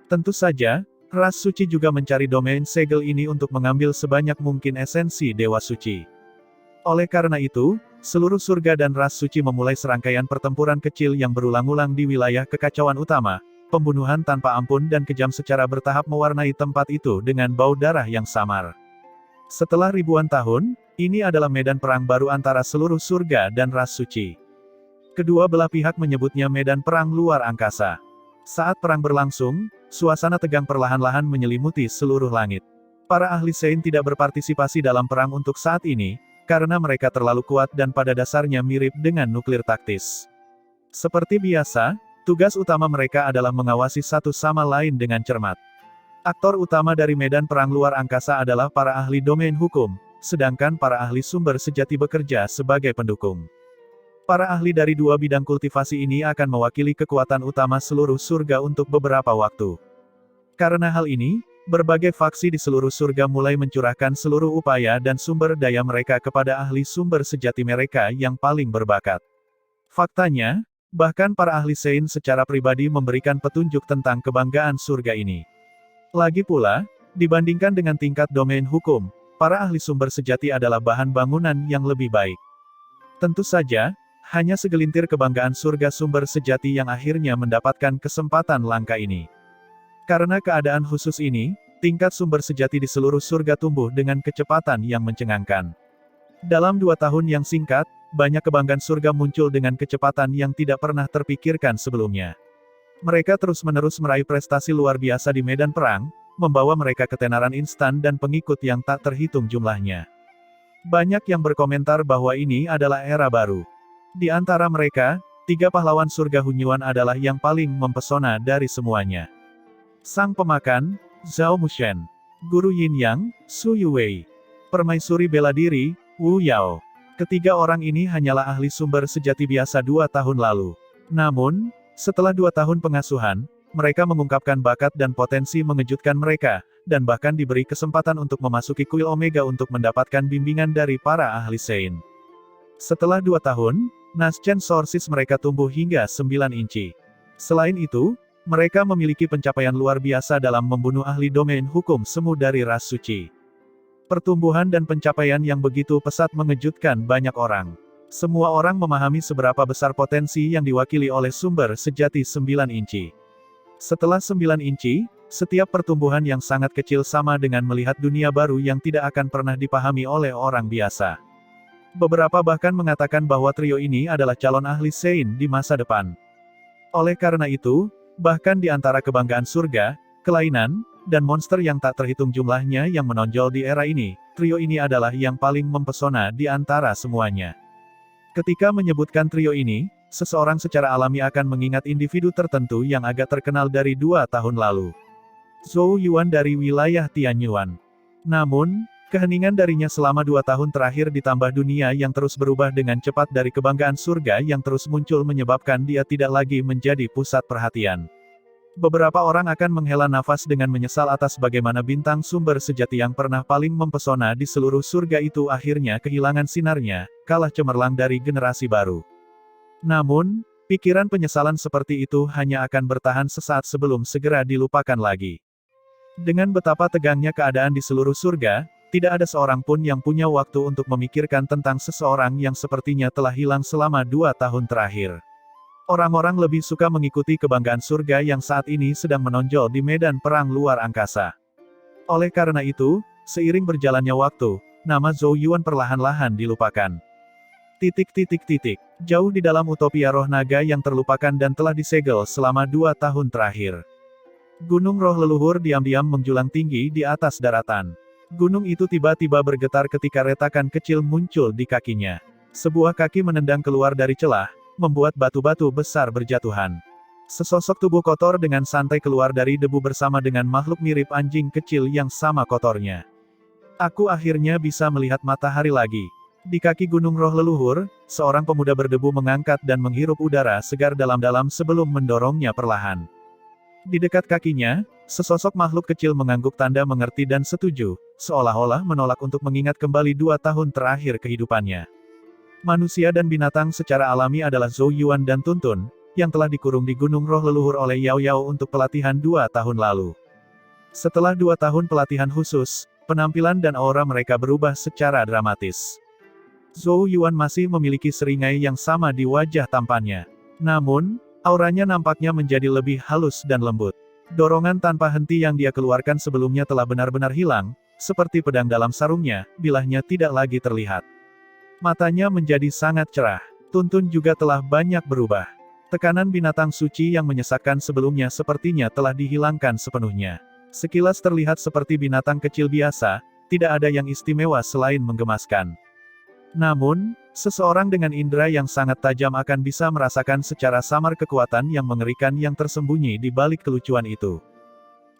Tentu saja, ras suci juga mencari domain segel ini untuk mengambil sebanyak mungkin esensi dewa suci. Oleh karena itu, seluruh surga dan ras suci memulai serangkaian pertempuran kecil yang berulang-ulang di wilayah kekacauan utama. Pembunuhan tanpa ampun dan kejam secara bertahap mewarnai tempat itu dengan bau darah yang samar. Setelah ribuan tahun, ini adalah medan perang baru antara seluruh surga dan ras suci. Kedua belah pihak menyebutnya medan perang luar angkasa. Saat perang berlangsung, suasana tegang perlahan-lahan menyelimuti seluruh langit. Para ahli Sein tidak berpartisipasi dalam perang untuk saat ini, karena mereka terlalu kuat dan pada dasarnya mirip dengan nuklir taktis. Seperti biasa, tugas utama mereka adalah mengawasi satu sama lain dengan cermat. Aktor utama dari medan perang luar angkasa adalah para ahli domain hukum, sedangkan para ahli sumber sejati bekerja sebagai pendukung. Para ahli dari dua bidang kultivasi ini akan mewakili kekuatan utama seluruh surga untuk beberapa waktu. Karena hal ini, berbagai faksi di seluruh surga mulai mencurahkan seluruh upaya dan sumber daya mereka kepada ahli sumber sejati mereka yang paling berbakat. Faktanya, bahkan para ahli Sein secara pribadi memberikan petunjuk tentang kebanggaan surga ini. Lagi pula, dibandingkan dengan tingkat domain hukum, para ahli sumber sejati adalah bahan bangunan yang lebih baik. Tentu saja, hanya segelintir kebanggaan surga sumber sejati yang akhirnya mendapatkan kesempatan langka ini. Karena keadaan khusus ini, tingkat sumber sejati di seluruh surga tumbuh dengan kecepatan yang mencengangkan. Dalam 2 tahun yang singkat, banyak kebanggaan surga muncul dengan kecepatan yang tidak pernah terpikirkan sebelumnya. Mereka terus-menerus meraih prestasi luar biasa di medan perang, membawa mereka ketenaran instan dan pengikut yang tak terhitung jumlahnya. Banyak yang berkomentar bahwa ini adalah era baru. Di antara mereka, 3 pahlawan surga Hunyuan adalah yang paling mempesona dari semuanya. Sang Pemakan, Zhao Mushen. Guru Yin Yang, Su Yuwei. Permaisuri bela diri, Wu Yao. Ketiga orang ini hanyalah ahli sumber sejati biasa 2 tahun lalu. Namun, setelah 2 tahun pengasuhan, mereka mengungkapkan bakat dan potensi mengejutkan mereka, dan bahkan diberi kesempatan untuk memasuki kuil Omega untuk mendapatkan bimbingan dari para ahli Sein. Setelah 2 tahun, Naschen Sources mereka tumbuh hingga 9 inci. Selain itu, mereka memiliki pencapaian luar biasa dalam membunuh ahli domain hukum semu dari ras suci. Pertumbuhan dan pencapaian yang begitu pesat mengejutkan banyak orang. Semua orang memahami seberapa besar potensi yang diwakili oleh sumber sejati 9 inci. Setelah 9 inci, Setiap pertumbuhan yang sangat kecil sama dengan melihat dunia baru yang tidak akan pernah dipahami oleh orang biasa. Beberapa bahkan mengatakan bahwa trio ini adalah calon ahli Sein di masa depan. Oleh karena itu, bahkan di antara kebanggaan surga, kelainan, dan monster yang tak terhitung jumlahnya yang menonjol di era ini, trio ini adalah yang paling mempesona di antara semuanya. Ketika menyebutkan trio ini, seseorang secara alami akan mengingat individu tertentu yang agak terkenal dari 2 tahun lalu. Zhou Yuan dari wilayah Tianyuan. Namun, keheningan darinya selama 2 tahun terakhir ditambah dunia yang terus berubah dengan cepat dari kebanggaan surga yang terus muncul menyebabkan dia tidak lagi menjadi pusat perhatian. Beberapa orang akan menghela nafas dengan menyesal atas bagaimana bintang sumber sejati yang pernah paling mempesona di seluruh surga itu akhirnya kehilangan sinarnya, kalah cemerlang dari generasi baru. Namun, pikiran penyesalan seperti itu hanya akan bertahan sesaat sebelum segera dilupakan lagi. Dengan betapa tegangnya keadaan di seluruh surga, tidak ada seorang pun yang punya waktu untuk memikirkan tentang seseorang yang sepertinya telah hilang selama 2 tahun terakhir. Orang-orang lebih suka mengikuti kebanggaan surga yang saat ini sedang menonjol di medan perang luar angkasa. Oleh karena itu, seiring berjalannya waktu, nama Zhou Yuan perlahan-lahan dilupakan. Jauh di dalam utopia roh naga yang terlupakan dan telah disegel selama 2 tahun terakhir. Gunung roh leluhur diam-diam menjulang tinggi di atas daratan. Gunung itu tiba-tiba bergetar ketika retakan kecil muncul di kakinya. Sebuah kaki menendang keluar dari celah, membuat batu-batu besar berjatuhan. Sesosok tubuh kotor dengan santai keluar dari debu bersama dengan makhluk mirip anjing kecil yang sama kotornya. Aku akhirnya bisa melihat matahari lagi. Di kaki gunung roh leluhur, seorang pemuda berdebu mengangkat dan menghirup udara segar dalam-dalam sebelum mendorongnya perlahan. Di dekat kakinya, sesosok makhluk kecil mengangguk tanda mengerti dan setuju, seolah-olah menolak untuk mengingat kembali 2 tahun terakhir kehidupannya. Manusia dan binatang secara alami adalah Zhou Yuan dan Tuntun, yang telah dikurung di gunung roh leluhur oleh Yao Yao untuk pelatihan 2 tahun lalu. Setelah 2 tahun pelatihan khusus, penampilan dan aura mereka berubah secara dramatis. Zhou Yuan masih memiliki seringai yang sama di wajah tampannya. Namun, auranya nampaknya menjadi lebih halus dan lembut. Dorongan tanpa henti yang dia keluarkan sebelumnya telah benar-benar hilang, seperti pedang dalam sarungnya, bilahnya tidak lagi terlihat. Matanya menjadi sangat cerah. Tuntun juga telah banyak berubah. Tekanan binatang suci yang menyesakkan sebelumnya sepertinya telah dihilangkan sepenuhnya. Sekilas terlihat seperti binatang kecil biasa, tidak ada yang istimewa selain menggemaskan. Namun, seseorang dengan indera yang sangat tajam akan bisa merasakan secara samar kekuatan yang mengerikan yang tersembunyi di balik kelucuan itu.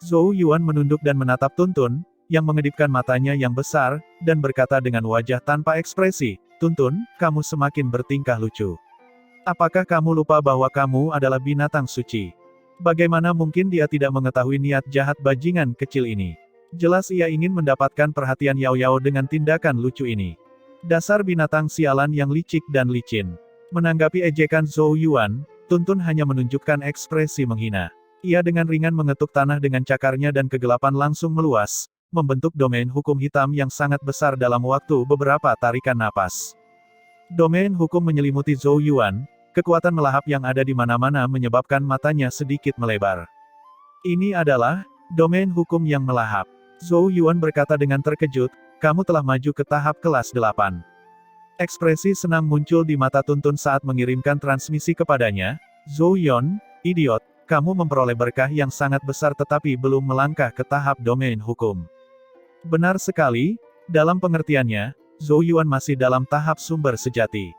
Zhou Yuan menunduk dan menatap Tuntun, yang mengedipkan matanya yang besar, dan berkata dengan wajah tanpa ekspresi, "Tuntun, kamu semakin bertingkah lucu. Apakah kamu lupa bahwa kamu adalah binatang suci? Bagaimana mungkin dia tidak mengetahui niat jahat bajingan kecil ini? Jelas ia ingin mendapatkan perhatian Yao Yao dengan tindakan lucu ini. Dasar binatang sialan yang licik dan licin." Menanggapi ejekan Zhou Yuan, Tuntun hanya menunjukkan ekspresi menghina. Ia dengan ringan mengetuk tanah dengan cakarnya dan kegelapan langsung meluas, membentuk domain hukum hitam yang sangat besar dalam waktu beberapa tarikan napas. Domain hukum menyelimuti Zhou Yuan, kekuatan melahap yang ada di mana-mana menyebabkan matanya sedikit melebar. Ini adalah domain hukum yang melahap. Zhou Yuan berkata dengan terkejut, "Kamu telah maju ke tahap kelas 8. Ekspresi senang muncul di mata Tuntun saat mengirimkan transmisi kepadanya. "Zhou Yuan, idiot, kamu memperoleh berkah yang sangat besar tetapi belum melangkah ke tahap domain hukum." Benar sekali, dalam pengertiannya, Zhou Yuan masih dalam tahap sumber sejati.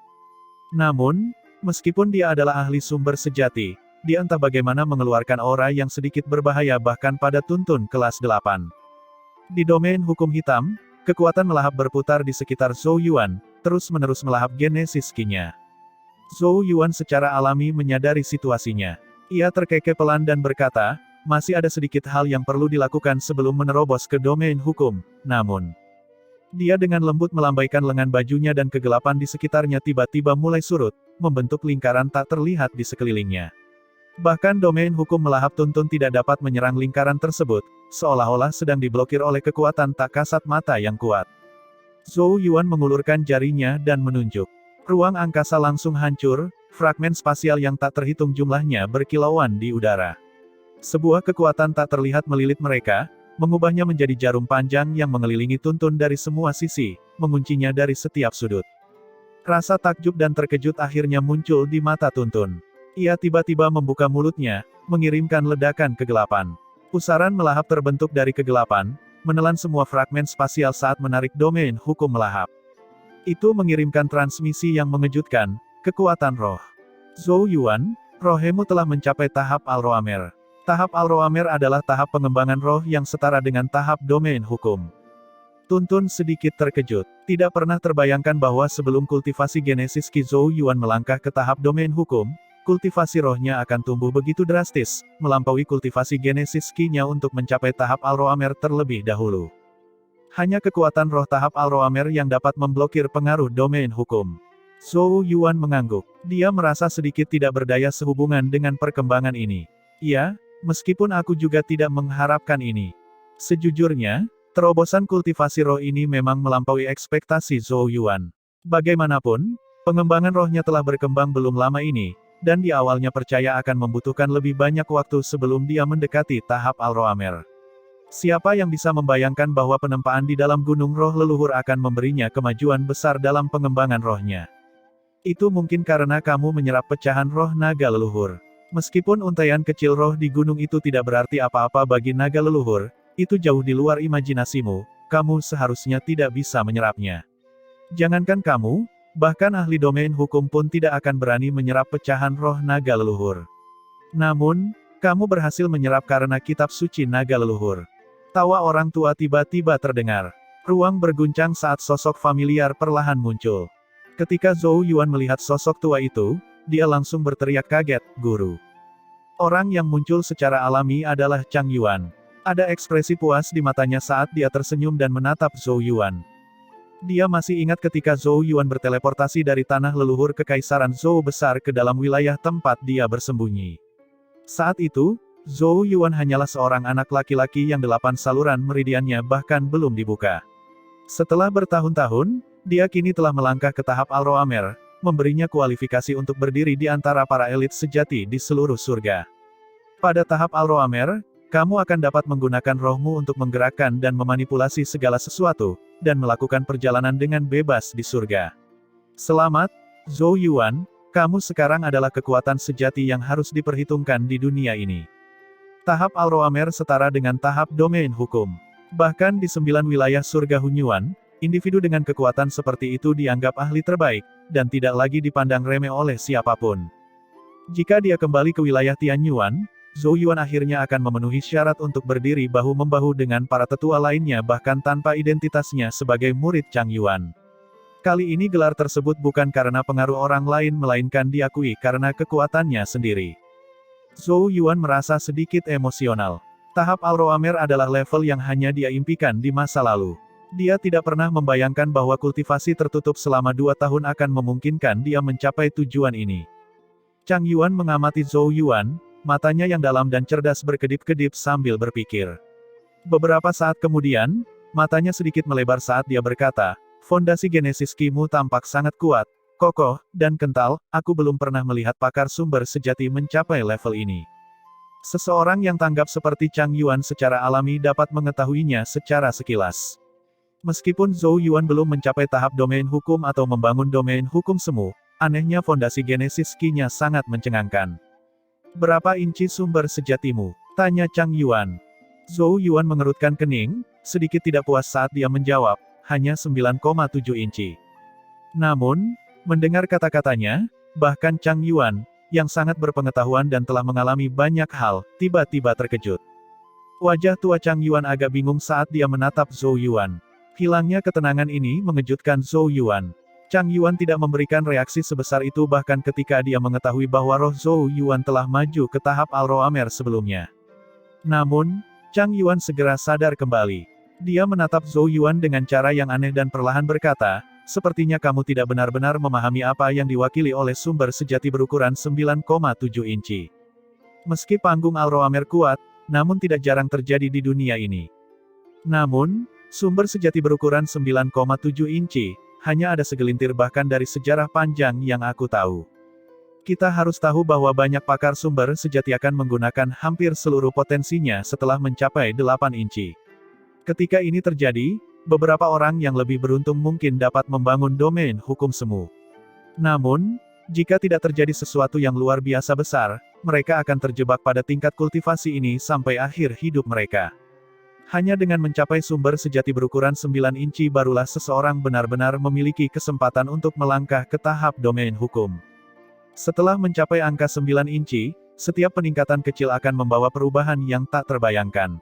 Namun, meskipun dia adalah ahli sumber sejati, dia entah bagaimana mengeluarkan aura yang sedikit berbahaya bahkan pada Tuntun kelas 8. Di domain hukum hitam, kekuatan melahap berputar di sekitar Zhou Yuan, terus-menerus melahap genesis ki-nya. Zhou Yuan secara alami menyadari situasinya. Ia terkekeh pelan dan berkata, "Masih ada sedikit hal yang perlu dilakukan sebelum menerobos ke domain hukum, namun..." Dia dengan lembut melambaikan lengan bajunya dan kegelapan di sekitarnya tiba-tiba mulai surut, membentuk lingkaran tak terlihat di sekelilingnya. Bahkan domain hukum melahap Tuntun tidak dapat menyerang lingkaran tersebut, seolah-olah sedang diblokir oleh kekuatan tak kasat mata yang kuat. Zhou Yuan mengulurkan jarinya dan menunjuk. Ruang angkasa langsung hancur, fragmen spasial yang tak terhitung jumlahnya berkilauan di udara. Sebuah kekuatan tak terlihat melilit mereka, mengubahnya menjadi jarum panjang yang mengelilingi Tuntun dari semua sisi, menguncinya dari setiap sudut. Rasa takjub dan terkejut akhirnya muncul di mata Tuntun. Ia tiba-tiba membuka mulutnya, mengirimkan ledakan kegelapan. Pusaran melahap terbentuk dari kegelapan, menelan semua fragmen spasial saat menarik domain hukum melahap. Itu mengirimkan transmisi yang mengejutkan, kekuatan roh. Zhou Yuan, rohmu telah mencapai tahap Al-Roamer. Tahap Al-Roamer adalah tahap pengembangan roh yang setara dengan tahap domain hukum. Tuntun sedikit terkejut. Tidak pernah terbayangkan bahwa sebelum kultivasi genesis Qi Zhou Yuan melangkah ke tahap domain hukum, kultivasi rohnya akan tumbuh begitu drastis, melampaui kultivasi genesis Qi-nya untuk mencapai tahap Al-Roamer terlebih dahulu. Hanya kekuatan roh tahap Al-Roamer yang dapat memblokir pengaruh domain hukum. Zhou Yuan mengangguk. Dia merasa sedikit tidak berdaya sehubungan dengan perkembangan ini. Ya, meskipun aku juga tidak mengharapkan ini. Sejujurnya, terobosan kultivasi roh ini memang melampaui ekspektasi Zhou Yuan. Bagaimanapun, pengembangan rohnya telah berkembang belum lama ini, dan di awalnya percaya akan membutuhkan lebih banyak waktu sebelum dia mendekati tahap Al-Roamer. Siapa yang bisa membayangkan bahwa penempaan di dalam gunung roh leluhur akan memberinya kemajuan besar dalam pengembangan rohnya? Itu mungkin karena kamu menyerap pecahan roh naga leluhur. Meskipun untaian kecil roh di gunung itu tidak berarti apa-apa bagi naga leluhur, itu jauh di luar imajinasimu, kamu seharusnya tidak bisa menyerapnya. Jangankan kamu, bahkan ahli domain hukum pun tidak akan berani menyerap pecahan roh naga leluhur. Namun, kamu berhasil menyerap karena kitab suci naga leluhur. Tawa orang tua tiba-tiba terdengar. Ruang berguncang saat sosok familiar perlahan muncul. Ketika Zhou Yuan melihat sosok tua itu, dia langsung berteriak kaget, "Guru!" Orang yang muncul secara alami adalah Chang Yuan. Ada ekspresi puas di matanya saat dia tersenyum dan menatap Zhou Yuan. Dia masih ingat ketika Zhou Yuan berteleportasi dari tanah leluhur Kekaisaran Zhou besar ke dalam wilayah tempat dia bersembunyi. Saat itu, Zhou Yuan hanyalah seorang anak laki-laki yang 8 saluran meridiannya bahkan belum dibuka. Setelah bertahun-tahun, dia kini telah melangkah ke tahap Al-Roamer, memberinya kualifikasi untuk berdiri di antara para elit sejati di seluruh surga. Pada tahap Al-Roamer, kamu akan dapat menggunakan rohmu untuk menggerakkan dan memanipulasi segala sesuatu, dan melakukan perjalanan dengan bebas di surga. Selamat, Zhou Yuan, kamu sekarang adalah kekuatan sejati yang harus diperhitungkan di dunia ini. Tahap Al-Roamer setara dengan tahap domain hukum. Bahkan di 9 wilayah surga Hunyuan, individu dengan kekuatan seperti itu dianggap ahli terbaik, dan tidak lagi dipandang remeh oleh siapapun. Jika dia kembali ke wilayah Tianyuan, Zhou Yuan akhirnya akan memenuhi syarat untuk berdiri bahu-membahu dengan para tetua lainnya bahkan tanpa identitasnya sebagai murid Chang Yuan. Kali ini gelar tersebut bukan karena pengaruh orang lain melainkan diakui karena kekuatannya sendiri. Zhou Yuan merasa sedikit emosional. Tahap Al-Roamer adalah level yang hanya dia impikan di masa lalu. Dia tidak pernah membayangkan bahwa kultivasi tertutup selama 2 tahun akan memungkinkan dia mencapai tujuan ini. Chang Yuan mengamati Zhou Yuan, matanya yang dalam dan cerdas berkedip-kedip sambil berpikir. Beberapa saat kemudian, matanya sedikit melebar saat dia berkata, "Fondasi genesis Qi-mu tampak sangat kuat, kokoh, dan kental, aku belum pernah melihat pakar sumber sejati mencapai level ini." Seseorang yang tanggap seperti Chang Yuan secara alami dapat mengetahuinya secara sekilas. Meskipun Zhou Yuan belum mencapai tahap domain hukum atau membangun domain hukum semu, anehnya fondasi genesis Qi-nya sangat mencengangkan. "Berapa inci sumber sejatimu?" tanya Chang Yuan. Zhou Yuan mengerutkan kening, sedikit tidak puas saat dia menjawab, "Hanya 9,7 inci. Namun, mendengar kata-katanya, bahkan Chang Yuan, yang sangat berpengetahuan dan telah mengalami banyak hal, tiba-tiba terkejut. Wajah tua Chang Yuan agak bingung saat dia menatap Zhou Yuan. Hilangnya ketenangan ini mengejutkan Zhou Yuan. Chang Yuan tidak memberikan reaksi sebesar itu bahkan ketika dia mengetahui bahwa roh Zhou Yuan telah maju ke tahap Al-Roamer sebelumnya. Namun, Chang Yuan segera sadar kembali. Dia menatap Zhou Yuan dengan cara yang aneh dan perlahan berkata, "Sepertinya kamu tidak benar-benar memahami apa yang diwakili oleh sumber sejati berukuran 9,7 inci. Meski panggung Al-Roamer kuat, namun tidak jarang terjadi di dunia ini. Namun, sumber sejati berukuran 9,7 inci, hanya ada segelintir bahkan dari sejarah panjang yang aku tahu. Kita harus tahu bahwa banyak pakar sumber sejati akan menggunakan hampir seluruh potensinya setelah mencapai 8 inci. Ketika ini terjadi, beberapa orang yang lebih beruntung mungkin dapat membangun domain hukum semu. Namun, jika tidak terjadi sesuatu yang luar biasa besar, mereka akan terjebak pada tingkat kultivasi ini sampai akhir hidup mereka. Hanya dengan mencapai sumber sejati berukuran 9 inci barulah seseorang benar-benar memiliki kesempatan untuk melangkah ke tahap domain hukum. Setelah mencapai angka 9 inci, setiap peningkatan kecil akan membawa perubahan yang tak terbayangkan.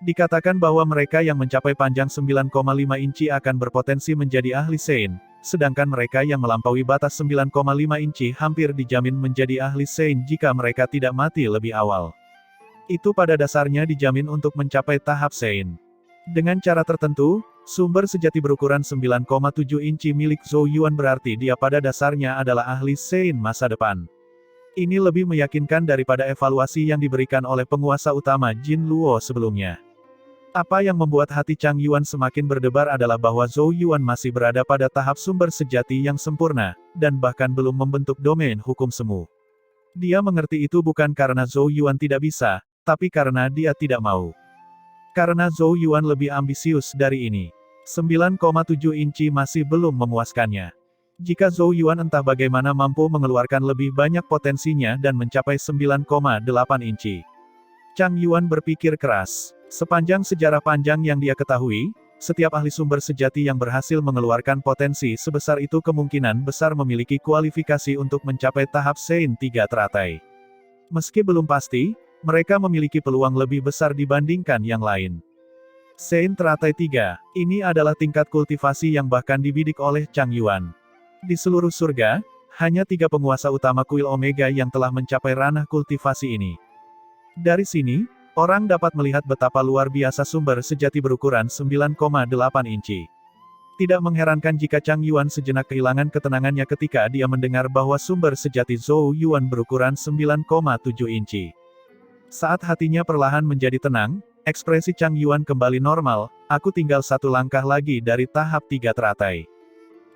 Dikatakan bahwa mereka yang mencapai panjang 9,5 inci akan berpotensi menjadi ahli Sein, sedangkan mereka yang melampaui batas 9,5 inci hampir dijamin menjadi ahli Sein jika mereka tidak mati lebih awal. Itu pada dasarnya dijamin untuk mencapai tahap Sein. Dengan cara tertentu, sumber sejati berukuran 9,7 inci milik Zhou Yuan berarti dia pada dasarnya adalah ahli Sein masa depan. Ini lebih meyakinkan daripada evaluasi yang diberikan oleh penguasa utama Jin Luo sebelumnya. Apa yang membuat hati Chang Yuan semakin berdebar adalah bahwa Zhou Yuan masih berada pada tahap sumber sejati yang sempurna, dan bahkan belum membentuk domain hukum semu. Dia mengerti itu bukan karena Zhou Yuan tidak bisa, tapi karena dia tidak mau. Karena Zhou Yuan lebih ambisius dari ini. 9,7 inci masih belum memuaskannya. Jika Zhou Yuan entah bagaimana mampu mengeluarkan lebih banyak potensinya dan mencapai 9,8 inci. Chang Yuan berpikir keras. Sepanjang sejarah panjang yang dia ketahui, setiap ahli sumber sejati yang berhasil mengeluarkan potensi sebesar itu kemungkinan besar memiliki kualifikasi untuk mencapai tahap Sein 3 teratai. Meski belum pasti, mereka memiliki peluang lebih besar dibandingkan yang lain. Sein teratai 3, ini adalah tingkat kultivasi yang bahkan dibidik oleh Chang Yuan. Di seluruh surga, hanya 3 penguasa utama kuil Omega yang telah mencapai ranah kultivasi ini. Dari sini, orang dapat melihat betapa luar biasa sumber sejati berukuran 9,8 inci. Tidak mengherankan jika Chang Yuan sejenak kehilangan ketenangannya ketika dia mendengar bahwa sumber sejati Zhou Yuan berukuran 9,7 inci. Saat hatinya perlahan menjadi tenang, ekspresi Chang Yuan kembali normal, aku tinggal 1 langkah lagi dari tahap 3 teratai.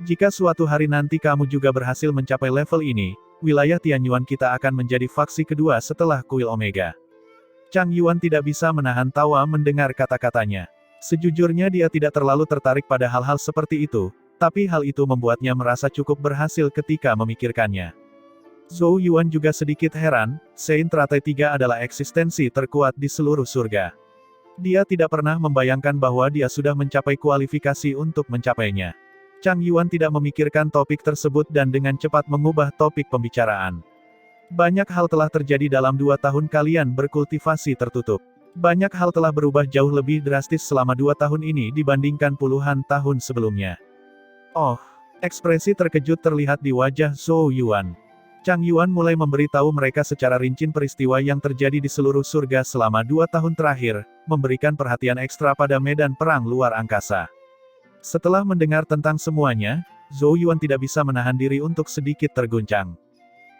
Jika suatu hari nanti kamu juga berhasil mencapai level ini, wilayah Tianyuan kita akan menjadi faksi kedua setelah kuil Omega. Chang Yuan tidak bisa menahan tawa mendengar kata-katanya. Sejujurnya dia tidak terlalu tertarik pada hal-hal seperti itu, tapi hal itu membuatnya merasa cukup berhasil ketika memikirkannya. Zhou Yuan juga sedikit heran, Sein teratai 3 adalah eksistensi terkuat di seluruh surga. Dia tidak pernah membayangkan bahwa dia sudah mencapai kualifikasi untuk mencapainya. Chang Yuan tidak memikirkan topik tersebut dan dengan cepat mengubah topik pembicaraan. Banyak hal telah terjadi dalam 2 tahun kalian berkultivasi tertutup. Banyak hal telah berubah jauh lebih drastis selama 2 tahun ini dibandingkan puluhan tahun sebelumnya. Oh, ekspresi terkejut terlihat di wajah Zhou Yuan. Chang Yuan mulai memberitahu mereka secara rinci peristiwa yang terjadi di seluruh surga selama 2 tahun terakhir, memberikan perhatian ekstra pada medan perang luar angkasa. Setelah mendengar tentang semuanya, Zhou Yuan tidak bisa menahan diri untuk sedikit terguncang.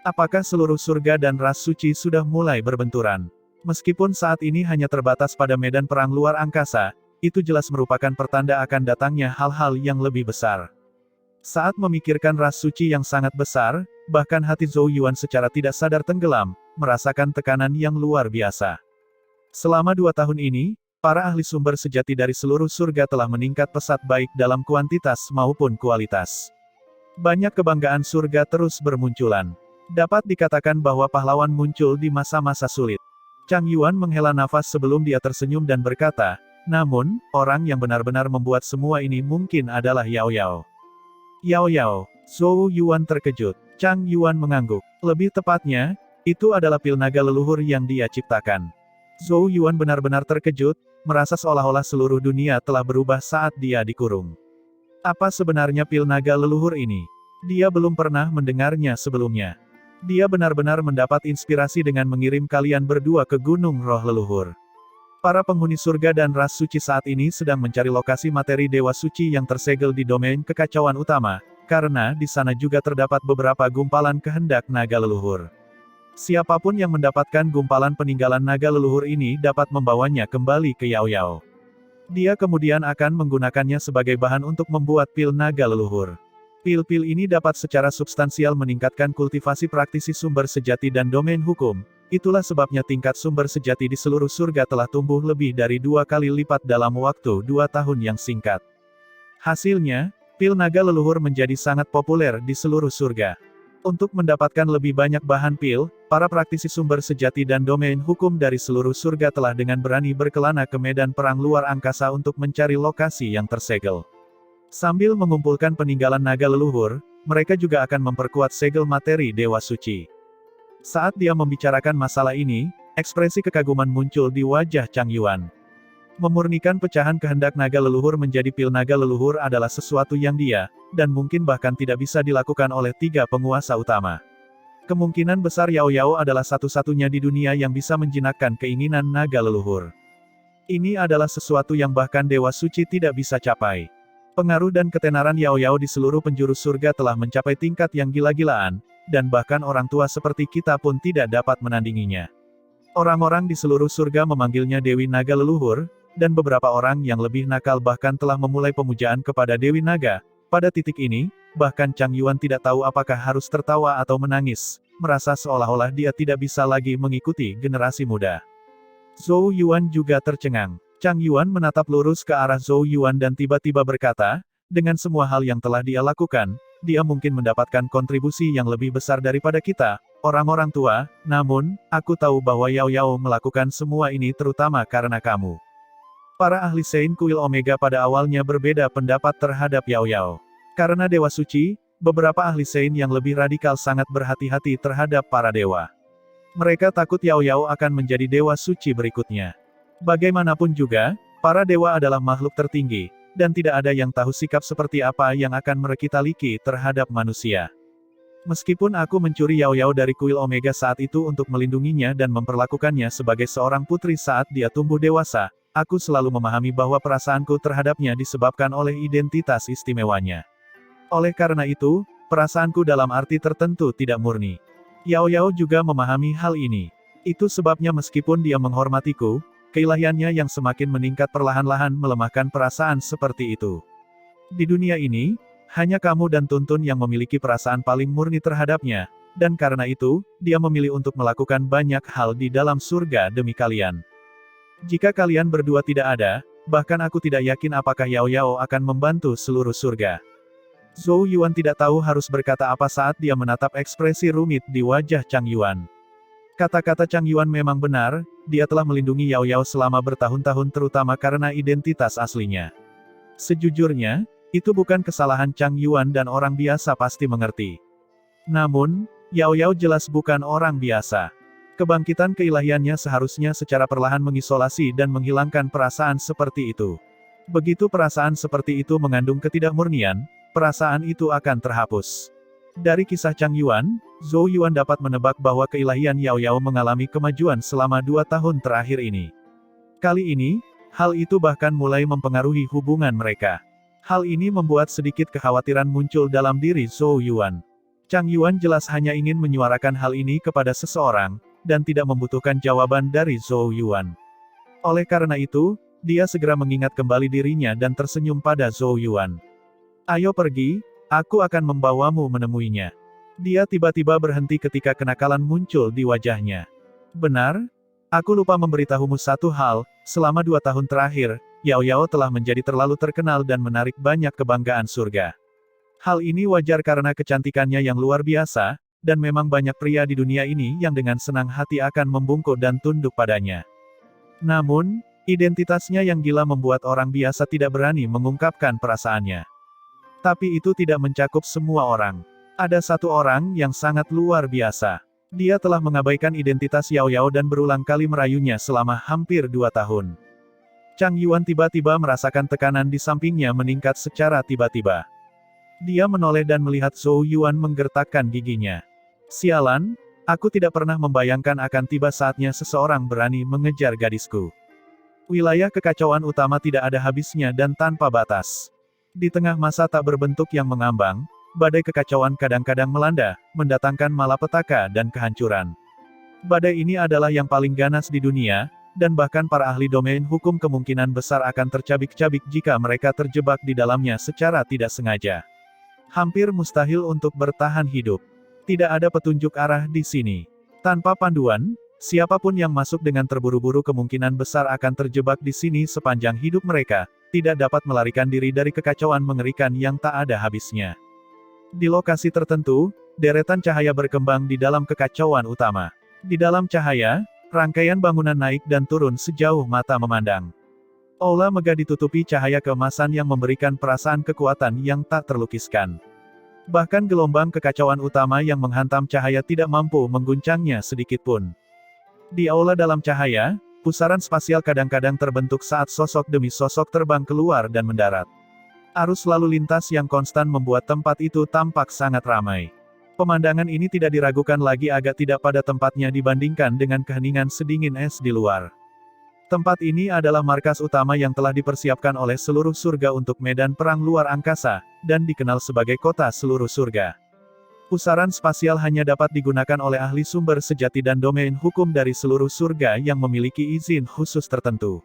Apakah seluruh surga dan ras suci sudah mulai berbenturan? Meskipun saat ini hanya terbatas pada medan perang luar angkasa, itu jelas merupakan pertanda akan datangnya hal-hal yang lebih besar. Saat memikirkan ras suci yang sangat besar, bahkan hati Zhou Yuan secara tidak sadar tenggelam, merasakan tekanan yang luar biasa. Selama 2 tahun ini, para ahli sumber sejati dari seluruh surga telah meningkat pesat baik dalam kuantitas maupun kualitas. Banyak kebanggaan surga terus bermunculan. Dapat dikatakan bahwa pahlawan muncul di masa-masa sulit. Chang Yuan menghela nafas sebelum dia tersenyum dan berkata, namun, orang yang benar-benar membuat semua ini mungkin adalah Yao Yao. Yao Yao. Zhou Yuan terkejut. Chang Yuan mengangguk. Lebih tepatnya, itu adalah pil naga leluhur yang dia ciptakan. Zhou Yuan benar-benar terkejut, merasa seolah-olah seluruh dunia telah berubah saat dia dikurung. Apa sebenarnya pil naga leluhur ini? Dia belum pernah mendengarnya sebelumnya. Dia benar-benar mendapat inspirasi dengan mengirim kalian berdua ke Gunung Roh Leluhur. Para penghuni surga dan ras suci saat ini sedang mencari lokasi materi Dewa Suci yang tersegel di domain kekacauan utama, karena di sana juga terdapat beberapa gumpalan kehendak naga leluhur. Siapapun yang mendapatkan gumpalan peninggalan naga leluhur ini dapat membawanya kembali ke Yao Yao. Dia kemudian akan menggunakannya sebagai bahan untuk membuat pil naga leluhur. Pil-pil ini dapat secara substansial meningkatkan kultivasi praktisi sumber sejati dan domain hukum. Itulah sebabnya tingkat sumber sejati di seluruh surga telah tumbuh lebih dari 2 kali lipat dalam waktu 2 tahun yang singkat. Hasilnya, pil naga leluhur menjadi sangat populer di seluruh surga. Untuk mendapatkan lebih banyak bahan pil, para praktisi sumber sejati dan domain hukum dari seluruh surga telah dengan berani berkelana ke medan perang luar angkasa untuk mencari lokasi yang tersegel. Sambil mengumpulkan peninggalan naga leluhur, mereka juga akan memperkuat segel materi Dewa Suci. Saat dia membicarakan masalah ini, ekspresi kekaguman muncul di wajah Chang Yuan. Memurnikan pecahan kehendak naga leluhur menjadi pil naga leluhur adalah sesuatu yang dia, dan mungkin bahkan tidak bisa dilakukan oleh 3 penguasa utama. Kemungkinan besar Yao Yao adalah satu-satunya di dunia yang bisa menjinakkan keinginan naga leluhur. Ini adalah sesuatu yang bahkan Dewa Suci tidak bisa capai. Pengaruh dan ketenaran Yao Yao di seluruh penjuru surga telah mencapai tingkat yang gila-gilaan, dan bahkan orang tua seperti kita pun tidak dapat menandinginya. Orang-orang di seluruh surga memanggilnya Dewi Naga Leluhur, dan beberapa orang yang lebih nakal bahkan telah memulai pemujaan kepada Dewi Naga. Pada titik ini, bahkan Chang Yuan tidak tahu apakah harus tertawa atau menangis, merasa seolah-olah dia tidak bisa lagi mengikuti generasi muda. Zhou Yuan juga tercengang. Chang Yuan menatap lurus ke arah Zhou Yuan dan tiba-tiba berkata, dengan semua hal yang telah dia lakukan, dia mungkin mendapatkan kontribusi yang lebih besar daripada kita, orang-orang tua, namun, aku tahu bahwa Yao Yao melakukan semua ini terutama karena kamu. Para ahli Saint Kuil Omega pada awalnya berbeda pendapat terhadap Yao Yao. Karena Dewa Suci, beberapa ahli Saint yang lebih radikal sangat berhati-hati terhadap para dewa. Mereka takut Yao Yao akan menjadi Dewa Suci berikutnya. Bagaimanapun juga, para dewa adalah makhluk tertinggi, dan tidak ada yang tahu sikap seperti apa yang akan merekitaliki terhadap manusia. Meskipun aku mencuri Yao Yao dari kuil Omega saat itu untuk melindunginya dan memperlakukannya sebagai seorang putri saat dia tumbuh dewasa, aku selalu memahami bahwa perasaanku terhadapnya disebabkan oleh identitas istimewanya. Oleh karena itu, perasaanku dalam arti tertentu tidak murni. Yao Yao juga memahami hal ini. Itu sebabnya meskipun dia menghormatiku, keilahiannya yang semakin meningkat perlahan-lahan melemahkan perasaan seperti itu. Di dunia ini, hanya kamu dan Tuntun yang memiliki perasaan paling murni terhadapnya, dan karena itu, dia memilih untuk melakukan banyak hal di dalam surga demi kalian. Jika kalian berdua tidak ada, bahkan aku tidak yakin apakah Yao Yao akan membantu seluruh surga. Zhou Yuan tidak tahu harus berkata apa saat dia menatap ekspresi rumit di wajah Chang Yuan. Kata-kata Chang Yuan memang benar, dia telah melindungi Yao Yao selama bertahun-tahun terutama karena identitas aslinya. Sejujurnya, itu bukan kesalahan Chang Yuan dan orang biasa pasti mengerti. Namun, Yao Yao jelas bukan orang biasa. Kebangkitan keilahiannya seharusnya secara perlahan mengisolasi dan menghilangkan perasaan seperti itu. Begitu perasaan seperti itu mengandung ketidakmurnian, perasaan itu akan terhapus. Dari kisah Chang Yuan, Zhou Yuan dapat menebak bahwa keilahian Yao Yao mengalami kemajuan selama 2 tahun terakhir ini. Kali ini, hal itu bahkan mulai mempengaruhi hubungan mereka. Hal ini membuat sedikit kekhawatiran muncul dalam diri Zhou Yuan. Chang Yuan jelas hanya ingin menyuarakan hal ini kepada seseorang, dan tidak membutuhkan jawaban dari Zhou Yuan. Oleh karena itu, dia segera mengingat kembali dirinya dan tersenyum pada Zhou Yuan. Ayo pergi, aku akan membawamu menemuinya. Dia tiba-tiba berhenti ketika kenakalan muncul di wajahnya. Benar? Aku lupa memberitahumu satu hal, selama 2 tahun terakhir, Yao Yao telah menjadi terlalu terkenal dan menarik banyak kebanggaan surga. Hal ini wajar karena kecantikannya yang luar biasa, dan memang banyak pria di dunia ini yang dengan senang hati akan membungkuk dan tunduk padanya. Namun, identitasnya yang gila membuat orang biasa tidak berani mengungkapkan perasaannya. Tapi itu tidak mencakup semua orang. Ada satu orang yang sangat luar biasa. Dia telah mengabaikan identitas Yao Yao dan berulang kali merayunya selama hampir 2 tahun. Chang Yuan tiba-tiba merasakan tekanan di sampingnya meningkat secara tiba-tiba. Dia menoleh dan melihat Zhou Yuan menggertakkan giginya. Sialan, aku tidak pernah membayangkan akan tiba saatnya seseorang berani mengejar gadisku. Wilayah kekacauan utama tidak ada habisnya dan tanpa batas. Di tengah masa tak berbentuk yang mengambang, badai kekacauan kadang-kadang melanda, mendatangkan malapetaka dan kehancuran. Badai ini adalah yang paling ganas di dunia, dan bahkan para ahli domain hukum kemungkinan besar akan tercabik-cabik jika mereka terjebak di dalamnya secara tidak sengaja. Hampir mustahil untuk bertahan hidup. Tidak ada petunjuk arah di sini. Tanpa panduan, siapapun yang masuk dengan terburu-buru kemungkinan besar akan terjebak di sini sepanjang hidup mereka, tidak dapat melarikan diri dari kekacauan mengerikan yang tak ada habisnya. Di lokasi tertentu, deretan cahaya berkembang di dalam kekacauan utama. Di dalam cahaya, rangkaian bangunan naik dan turun sejauh mata memandang. Aula megah ditutupi cahaya keemasan yang memberikan perasaan kekuatan yang tak terlukiskan. Bahkan gelombang kekacauan utama yang menghantam cahaya tidak mampu mengguncangnya sedikitpun. Di aula dalam cahaya, pusaran spasial kadang-kadang terbentuk saat sosok demi sosok terbang keluar dan mendarat. Arus lalu lintas yang konstan membuat tempat itu tampak sangat ramai. Pemandangan ini tidak diragukan lagi agak tidak pada tempatnya dibandingkan dengan keheningan sedingin es di luar. Tempat ini adalah markas utama yang telah dipersiapkan oleh seluruh surga untuk medan perang luar angkasa, dan dikenal sebagai kota seluruh surga. Pusaran spasial hanya dapat digunakan oleh ahli sumber sejati dan domain hukum dari seluruh surga yang memiliki izin khusus tertentu.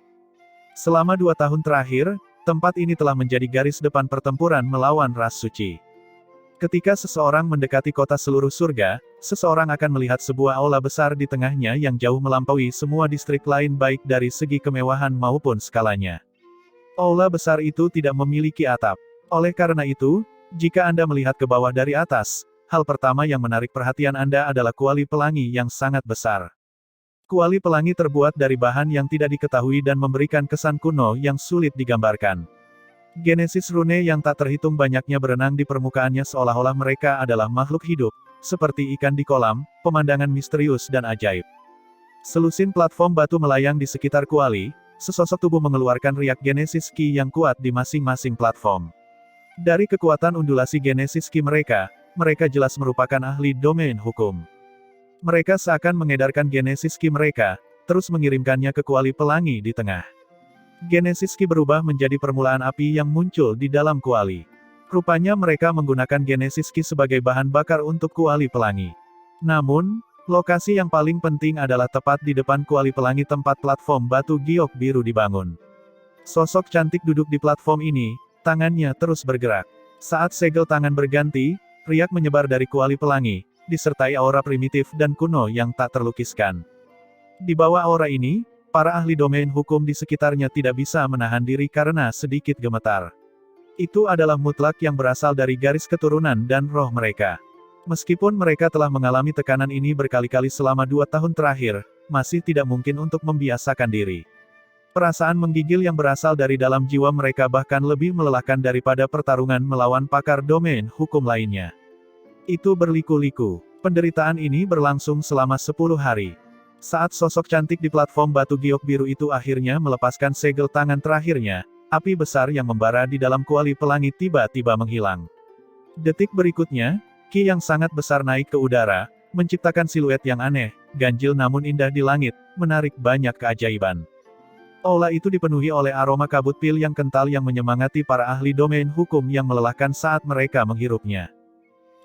Selama 2 tahun terakhir, tempat ini telah menjadi garis depan pertempuran melawan ras suci. Ketika seseorang mendekati kota seluruh surga, seseorang akan melihat sebuah aula besar di tengahnya yang jauh melampaui semua distrik lain baik dari segi kemewahan maupun skalanya. Aula besar itu tidak memiliki atap. Oleh karena itu, jika Anda melihat ke bawah dari atas, hal pertama yang menarik perhatian Anda adalah kuali pelangi yang sangat besar. Kuali pelangi terbuat dari bahan yang tidak diketahui dan memberikan kesan kuno yang sulit digambarkan. Genesis rune yang tak terhitung banyaknya berenang di permukaannya seolah-olah mereka adalah makhluk hidup, seperti ikan di kolam, pemandangan misterius dan ajaib. Selusin platform batu melayang di sekitar kuali, sesosok tubuh mengeluarkan riak Genesis Ki yang kuat di masing-masing platform. Dari kekuatan undulasi Genesis Ki mereka jelas merupakan ahli domain hukum. Mereka seakan mengedarkan Genesis Ki mereka, terus mengirimkannya ke kuali pelangi di tengah. Genesis Ki berubah menjadi permulaan api yang muncul di dalam kuali. Rupanya mereka menggunakan Genesis Ki sebagai bahan bakar untuk kuali pelangi. Namun, lokasi yang paling penting adalah tepat di depan kuali pelangi tempat platform batu giok biru dibangun. Sosok cantik duduk di platform ini, tangannya terus bergerak. Saat segel tangan berganti, riak menyebar dari kuali pelangi, disertai aura primitif dan kuno yang tak terlukiskan. Di bawah aura ini, para ahli domain hukum di sekitarnya tidak bisa menahan diri karena sedikit gemetar. Itu adalah mutlak yang berasal dari garis keturunan dan roh mereka. Meskipun mereka telah mengalami tekanan ini berkali-kali selama 2 tahun terakhir, masih tidak mungkin untuk membiasakan diri. Perasaan menggigil yang berasal dari dalam jiwa mereka bahkan lebih melelahkan daripada pertarungan melawan pakar domain hukum lainnya. Itu berliku-liku. Penderitaan ini berlangsung selama 10 hari. Saat sosok cantik di platform batu giok biru itu akhirnya melepaskan segel tangan terakhirnya, api besar yang membara di dalam kuali pelangi tiba-tiba menghilang. Detik berikutnya, Ki yang sangat besar naik ke udara, menciptakan siluet yang aneh, ganjil namun indah di langit, menarik banyak keajaiban. Aula itu dipenuhi oleh aroma kabut pil yang kental yang menyemangati para ahli domain hukum yang melelahkan saat mereka menghirupnya.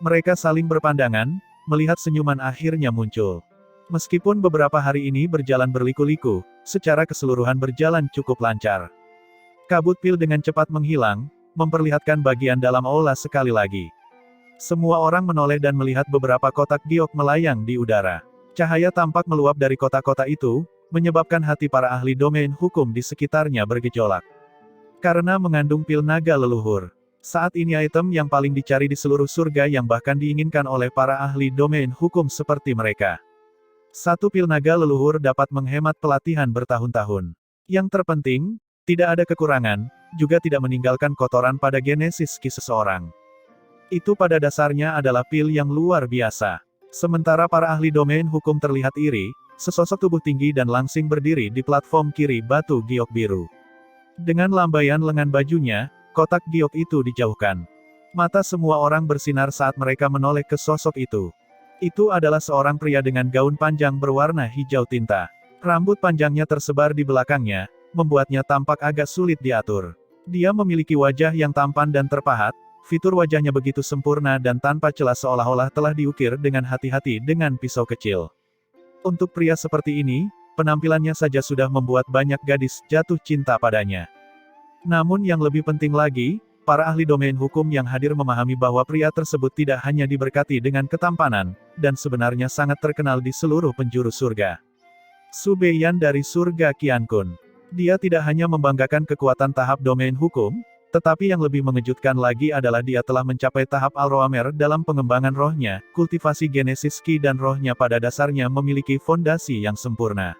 Mereka saling berpandangan, melihat senyuman akhirnya muncul. Meskipun beberapa hari ini berjalan berliku-liku, secara keseluruhan berjalan cukup lancar. Kabut pil dengan cepat menghilang, memperlihatkan bagian dalam aula sekali lagi. Semua orang menoleh dan melihat beberapa kotak giok melayang di udara. Cahaya tampak meluap dari kotak-kotak itu, menyebabkan hati para ahli domain hukum di sekitarnya bergejolak. Karena mengandung pil naga leluhur. Saat ini item yang paling dicari di seluruh surga yang bahkan diinginkan oleh para ahli domain hukum seperti mereka. 1 pil naga leluhur dapat menghemat pelatihan bertahun-tahun. Yang terpenting, tidak ada kekurangan, juga tidak meninggalkan kotoran pada Genesis Ki seseorang. Itu pada dasarnya adalah pil yang luar biasa. Sementara para ahli domain hukum terlihat iri, sesosok tubuh tinggi dan langsing berdiri di platform kiri batu giok biru. Dengan lambaian lengan bajunya, kotak giok itu dijauhkan. Mata semua orang bersinar saat mereka menoleh ke sosok itu. Itu adalah seorang pria dengan gaun panjang berwarna hijau tinta. Rambut panjangnya tersebar di belakangnya, membuatnya tampak agak sulit diatur. Dia memiliki wajah yang tampan dan terpahat, fitur wajahnya begitu sempurna dan tanpa celah seolah-olah telah diukir dengan hati-hati dengan pisau kecil. Untuk pria seperti ini, penampilannya saja sudah membuat banyak gadis jatuh cinta padanya. Namun yang lebih penting lagi, para ahli domain hukum yang hadir memahami bahwa pria tersebut tidak hanya diberkati dengan ketampanan, dan sebenarnya sangat terkenal di seluruh penjuru surga. Su Beiyan dari surga Qiankun. Dia tidak hanya membanggakan kekuatan tahap domain hukum, tetapi yang lebih mengejutkan lagi adalah dia telah mencapai tahap Al-Roamer dalam pengembangan rohnya, kultivasi Genesis Ki dan rohnya pada dasarnya memiliki fondasi yang sempurna.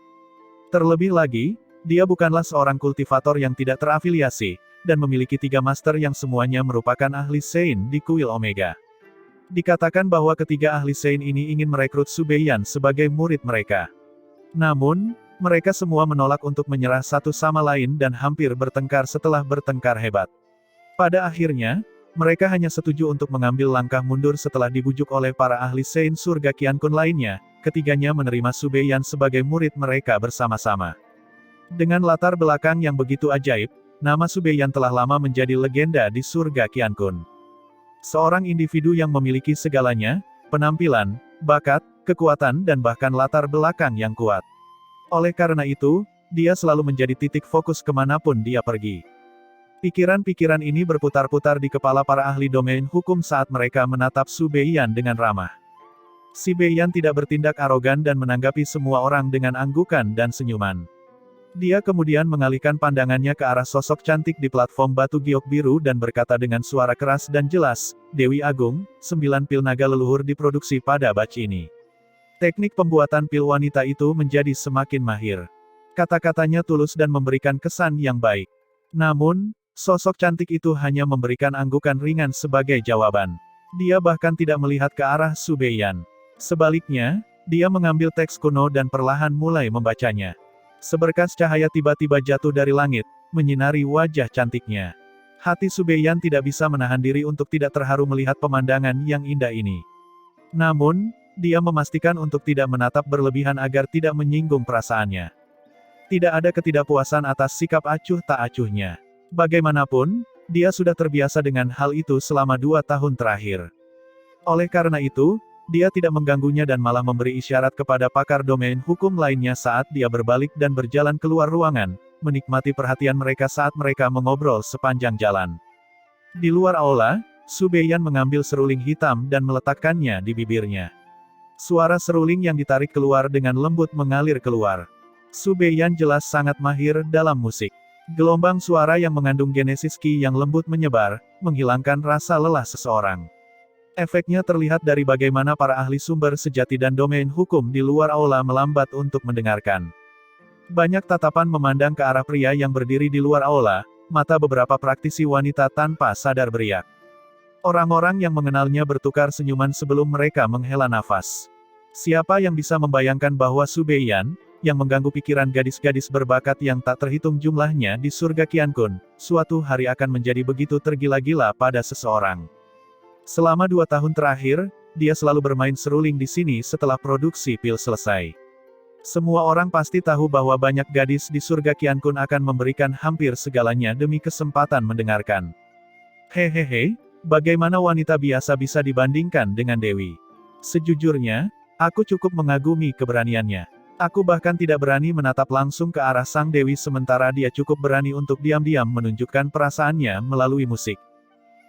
Terlebih lagi, dia bukanlah seorang kultivator yang tidak terafiliasi, dan memiliki 3 master yang semuanya merupakan ahli Sein di kuil Omega. Dikatakan bahwa ketiga ahli Sein ini ingin merekrut Su Beiyan sebagai murid mereka. Namun, mereka semua menolak untuk menyerah satu sama lain dan hampir bertengkar setelah bertengkar hebat. Pada akhirnya, mereka hanya setuju untuk mengambil langkah mundur setelah dibujuk oleh para ahli Sein surga Qiankun lainnya, ketiganya menerima Su Beiyan sebagai murid mereka bersama-sama. Dengan latar belakang yang begitu ajaib, nama Su Beiyan telah lama menjadi legenda di surga Qiankun. Seorang individu yang memiliki segalanya, penampilan, bakat, kekuatan dan bahkan latar belakang yang kuat. Oleh karena itu, dia selalu menjadi titik fokus kemanapun dia pergi. Pikiran-pikiran ini berputar-putar di kepala para ahli domain hukum saat mereka menatap Su Beiyan dengan ramah. Si Beiyan tidak bertindak arogan dan menanggapi semua orang dengan anggukan dan senyuman. Dia kemudian mengalihkan pandangannya ke arah sosok cantik di platform batu giok biru dan berkata dengan suara keras dan jelas, "Dewi Agung, 9 pil naga leluhur diproduksi pada batch ini." Teknik pembuatan pil wanita itu menjadi semakin mahir. Kata-katanya tulus dan memberikan kesan yang baik. Namun, sosok cantik itu hanya memberikan anggukan ringan sebagai jawaban. Dia bahkan tidak melihat ke arah Su Beiyan. Sebaliknya, dia mengambil teks kuno dan perlahan mulai membacanya. Seberkas cahaya tiba-tiba jatuh dari langit, menyinari wajah cantiknya. Hati Su Beiyan tidak bisa menahan diri untuk tidak terharu melihat pemandangan yang indah ini. Namun, dia memastikan untuk tidak menatap berlebihan agar tidak menyinggung perasaannya. Tidak ada ketidakpuasan atas sikap acuh tak acuhnya. Bagaimanapun, dia sudah terbiasa dengan hal itu selama 2 tahun terakhir. Oleh karena itu, dia tidak mengganggunya dan malah memberi isyarat kepada pakar domain hukum lainnya saat dia berbalik dan berjalan keluar ruangan, menikmati perhatian mereka saat mereka mengobrol sepanjang jalan. Di luar aula, Su Beiyan mengambil seruling hitam dan meletakkannya di bibirnya. Suara seruling yang ditarik keluar dengan lembut mengalir keluar. Su Beiyan jelas sangat mahir dalam musik. Gelombang suara yang mengandung Genesis Ki yang lembut menyebar, menghilangkan rasa lelah seseorang. Efeknya terlihat dari bagaimana para ahli sumber sejati dan domain hukum di luar aula melambat untuk mendengarkan. Banyak tatapan memandang ke arah pria yang berdiri di luar aula, mata beberapa praktisi wanita tanpa sadar beriak. Orang-orang yang mengenalnya bertukar senyuman sebelum mereka menghela nafas. Siapa yang bisa membayangkan bahwa Su Beiyan, yang mengganggu pikiran gadis-gadis berbakat yang tak terhitung jumlahnya di surga Qiankun, suatu hari akan menjadi begitu tergila-gila pada seseorang. Selama 2 tahun terakhir, dia selalu bermain seruling di sini setelah produksi pil selesai. Semua orang pasti tahu bahwa banyak gadis di surga Qiankun akan memberikan hampir segalanya demi kesempatan mendengarkan. Hehehe, bagaimana wanita biasa bisa dibandingkan dengan Dewi? Sejujurnya, aku cukup mengagumi keberaniannya. Aku bahkan tidak berani menatap langsung ke arah sang Dewi sementara dia cukup berani untuk diam-diam menunjukkan perasaannya melalui musik.